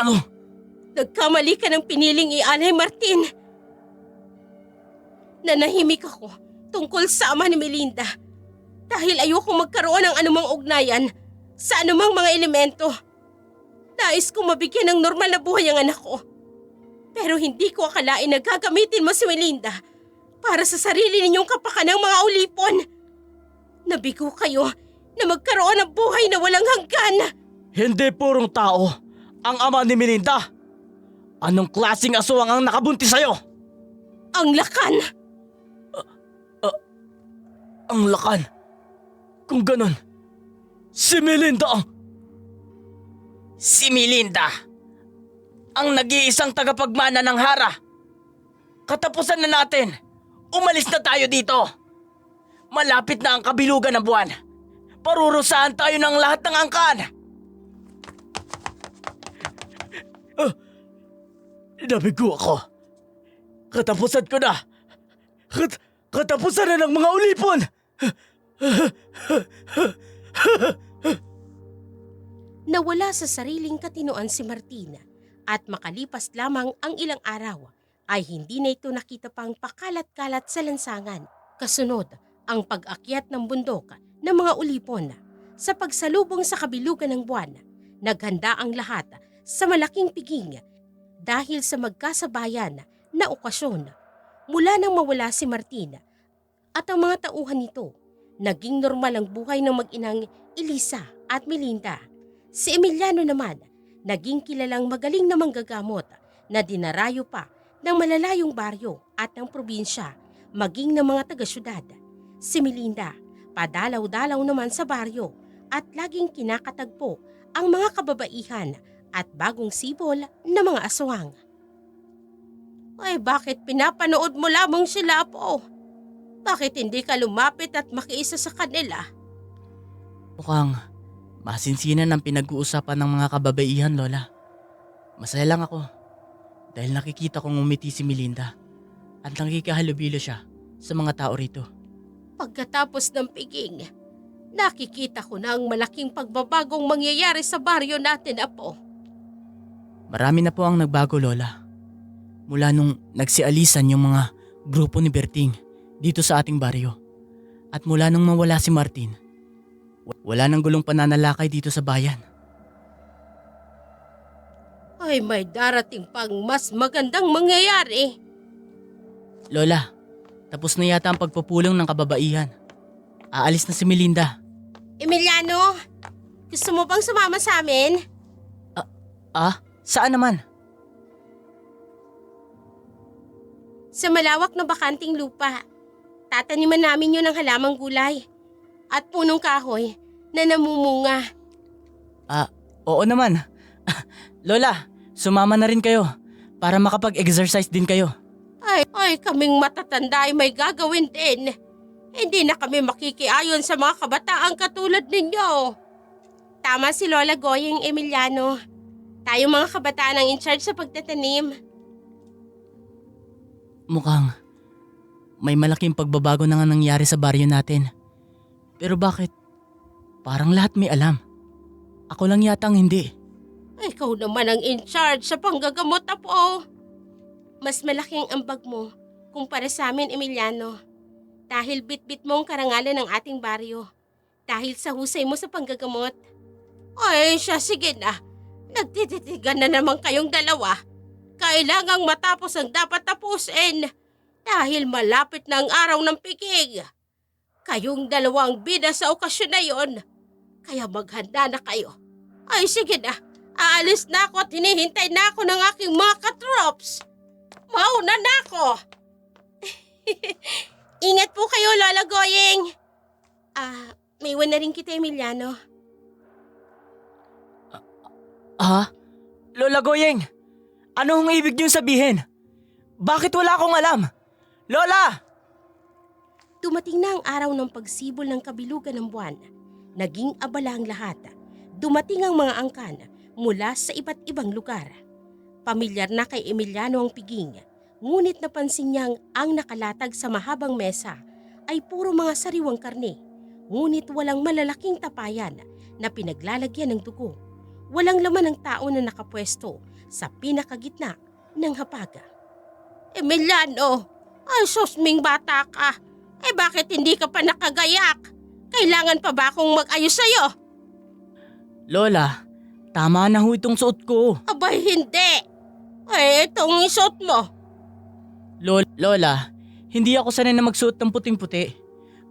ano? Nagkamali ka ng piniling ialay, Martin. Nanahimik ako tungkol sa ama ni Melinda dahil ayoko magkaroon ng anumang ugnayan sa anumang mga elemento. Nais kong mabigyan ng normal na buhay ang anak ko. Pero hindi ko akalain na gagamitin mo si Melinda para sa sarili ninyong kapakanang mga ulipon. Nabigo kayo na magkaroon ng buhay na walang hanggan. Hindi purong tao ang ama ni Melinda. Anong klaseng aswang ang nakabuntis sa'yo? Ang lakan. Ang lakan. Kung ganon, si Melinda ang... Si Melinda, ang nag-iisang tagapagmana ng Hara. Katapusan na natin. Umalis na tayo dito. Malapit na ang kabilugan ng buwan. Parurusahan tayo ng lahat ng angkan. Nabigo ako. Katapusan ko na. Katapusan na ng mga ulipon. Nawala sa sariling katinoan si Martina at makalipas lamang ang ilang araw ay hindi na ito nakita pang pakalat-kalat sa lansangan. Kasunod ang pag-akyat ng bundok ng mga ulipon. Sa pagsalubong sa kabilugan ng buwan, naghanda ang lahat sa malaking piging dahil sa magkasabayan na okasyon. Mula nang mawala si Martina at ang mga tauhan nito, naging normal ang buhay ng mag-inang Elisa at Melinda. Si Emiliano naman, naging kilalang magaling na manggagamot na dinarayo pa ng malalayong baryo at ng probinsya, maging ng mga taga-syudad. Si Melinda, padalaw-dalaw naman sa baryo at laging kinakatagpo ang mga kababaihan at bagong sibol na mga aswang. Ay, bakit pinapanood mo lamang sila po? Bakit hindi ka lumapit at makiisa sa kanila? Mukhang masinsinan ang pinag-uusapan ng mga kababaihan, Lola. Masaya lang ako dahil nakikita kong umiti si Melinda at nakikahalubilo siya sa mga tao rito. Pagkatapos ng piging, nakikita ko na ang malaking pagbabagong mangyayari sa baryo natin, Apo. Marami na po ang nagbago, Lola. Mula nung nagsialisan yung mga grupo ni Berting dito sa ating baryo. At mula nung mawala si Martin, wala nang gulong pananalakay dito sa bayan. Ay, may darating pang mas magandang mangyayari. Lola, tapos na yata ang pagpupulong ng kababaihan. Aalis na si Melinda. Emiliano, gusto mo bang sumama sa amin? Saan naman? Sa malawak na bakanting lupa. Tataniman namin yun ng halamang gulay at punong kahoy na namumunga. Oo naman. Lola, sumama na rin kayo para makapag-exercise din kayo. Ay, kaming matatanda ay may gagawin din. Hindi na kami makikiayon sa mga kabataang katulad ninyo. Tama si Lola Goying, Emiliano. Tayo mga kabataan ang in charge sa pagtatanim. Mukhang may malaking pagbabago na nga nangyari sa baryo natin. Pero bakit? Parang lahat may alam. Ako lang yatang hindi. Ikaw naman ang in charge sa panggagamot, Apo. Mas malaking ambag mo kumpara sa amin, Emiliano. Dahil bitbit mo ang karangalan ng ating baryo. Dahil sa husay mo sa panggagamot. Ay, siya, sige na. Nagtititigan na naman kayong dalawa. Kailangang matapos ang dapat tapusin. Dahil malapit na ang araw ng piging. Kayong dalawang bida sa okasyon na yon. Kaya maghanda na kayo. Ay, sige na. Aalis na ako at hinihintay na ako ng aking mga katrops. Mauna na ako. Ingat po kayo, Lola Goyeng. May iwan na rin kita, Emiliano. Lola Goyeng, ano ang ibig niyong sabihin? Bakit wala akong alam? Lola! Dumating na ang araw ng pagsibol ng kabilugan ng buwan. Naging abala ang lahat. Dumating ang mga angkan mula sa iba't ibang lugar. Pamilyar na kay Emiliano ang piging, ngunit napansin niyang ang nakalatag sa mahabang mesa ay puro mga sariwang karne, ngunit walang malalaking tapayan na pinaglalagyan ng dugo. Walang laman ng tao na nakapwesto sa pinakagitna ng hapaga. Emiliano, ay susming bata ka. Bakit hindi ka pa nakagayak? Kailangan pa ba akong mag-ayos sa'yo? Lola, tama na ho itong suot ko. Abay, hindi. Itong isuot mo. Lola, hindi ako sanay na magsuot ng puting-puti.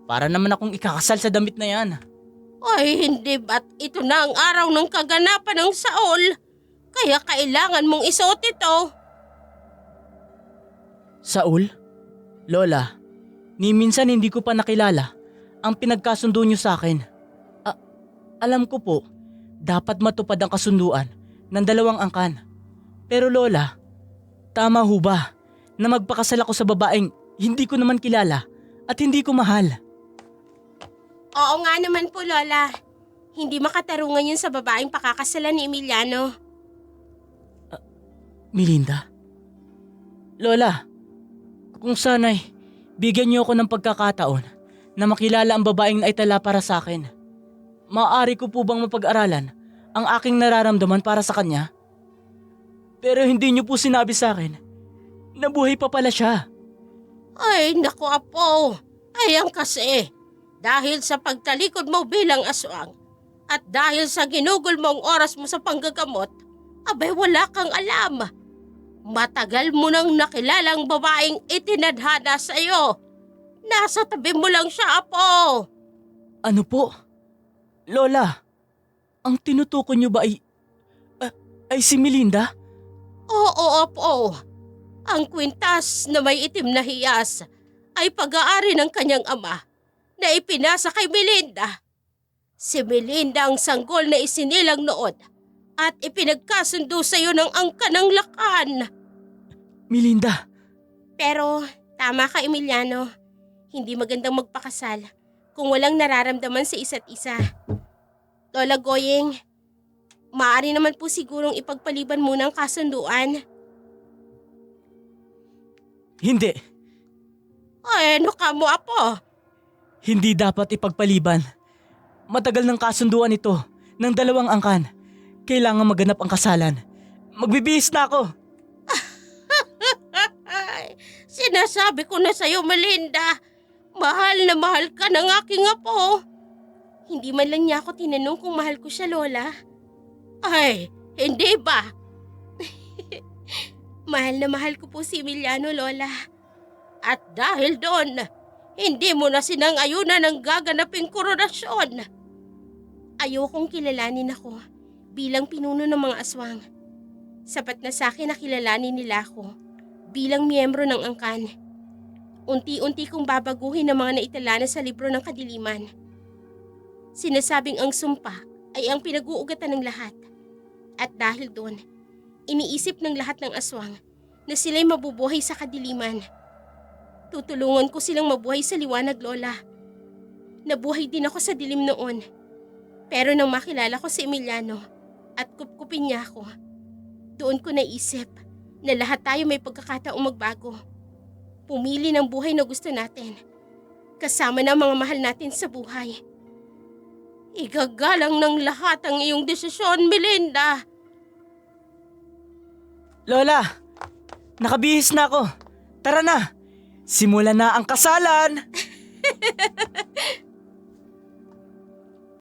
Para naman akong ikakasal sa damit na yan. Hindi ba't ito na ang araw ng kaganapan ng Saol? Kaya kailangan mong isuot ito. Saul? Lola, ni minsan hindi ko pa nakilala ang pinagkasundo niyo sa akin. Alam ko po, dapat matupad ang kasunduan ng dalawang angkan. Pero Lola, tama ho ba na magpakasal ako sa babaeng hindi ko naman kilala at hindi ko mahal? Oo nga naman po, Lola. Hindi makatarungan yun sa babaeng pakakasalan ni Emiliano. Melinda? Lola, kung sana'y bigyan niyo ako ng pagkakataon na makilala ang babaeng naitala para sa akin. Maaari ko po bang mapag-aralan ang aking nararamdaman para sa kanya? Pero hindi niyo po sinabi sa akin na buhay pa pala siya. Ay, naku apo. Ayan kasi. Dahil sa pagtalikod mo bilang aswang at dahil sa ginugol mong oras mo sa panggagamot, abay wala kang alam. Matagal mo nang nakilalang babaeng itinadhana sa iyo. Nasa tabi mo lang siya, apo. Ano po? Lola, ang tinutukoy niyo ba ay si Melinda? Oo, apo. Ang kwintas na may itim na hiyas ay pag-aari ng kanyang ama na ipinasa kay Melinda. Si Melinda ang sanggol na isinilang noon at ipinagkasundo sa iyo ng angkan ng lakan. Melinda, Pero tama ka, Emiliano. Hindi magandang magpakasal kung walang nararamdaman sa isa't isa. Lola Goyeng, maaari naman po sigurong ipagpaliban muna ang kasunduan. hindi. Ano ka mo, apo? Hindi dapat ipagpaliban. Matagal ng kasunduan ito ng dalawang angkan. Kailangan maganap ang kasalan. Magbibihis na ako. Sinasabi ko na sa'yo, Melinda. Mahal na mahal ka ng aking apo. Hindi man lang niya ako tinanong kung mahal ko siya, Lola. Ay, hindi ba? Mahal na mahal ko po si Emiliano, Lola. At dahil doon, hindi mo na sinangayunan ng gaganaping koronasyon. Ayokong kilalanin ako bilang pinuno ng mga aswang. Sapat na sa akin na kilalanin nila ako bilang miyembro ng angkan. Unti-unti kong babaguhin ang mga naitala sa libro ng kadiliman. Sinasabing ang sumpa ay ang pinag-uugatan ng lahat. At dahil doon, iniisip ng lahat ng aswang na sila'y mabubuhay sa kadiliman. Tutulungan ko silang mabuhay sa liwanag, Lola. Nabuhay din ako sa dilim noon. Pero nang makilala ko si Emiliano at kupkupin niya ako, doon ko naisip na lahat tayo may pagkakataong magbago. Pumili ng buhay na gusto natin. Kasama na mga mahal natin sa buhay. Igagalang ng lahat ang iyong desisyon, Melinda. Lola, nakabihis na ako. Tara na, simulan na ang kasalan.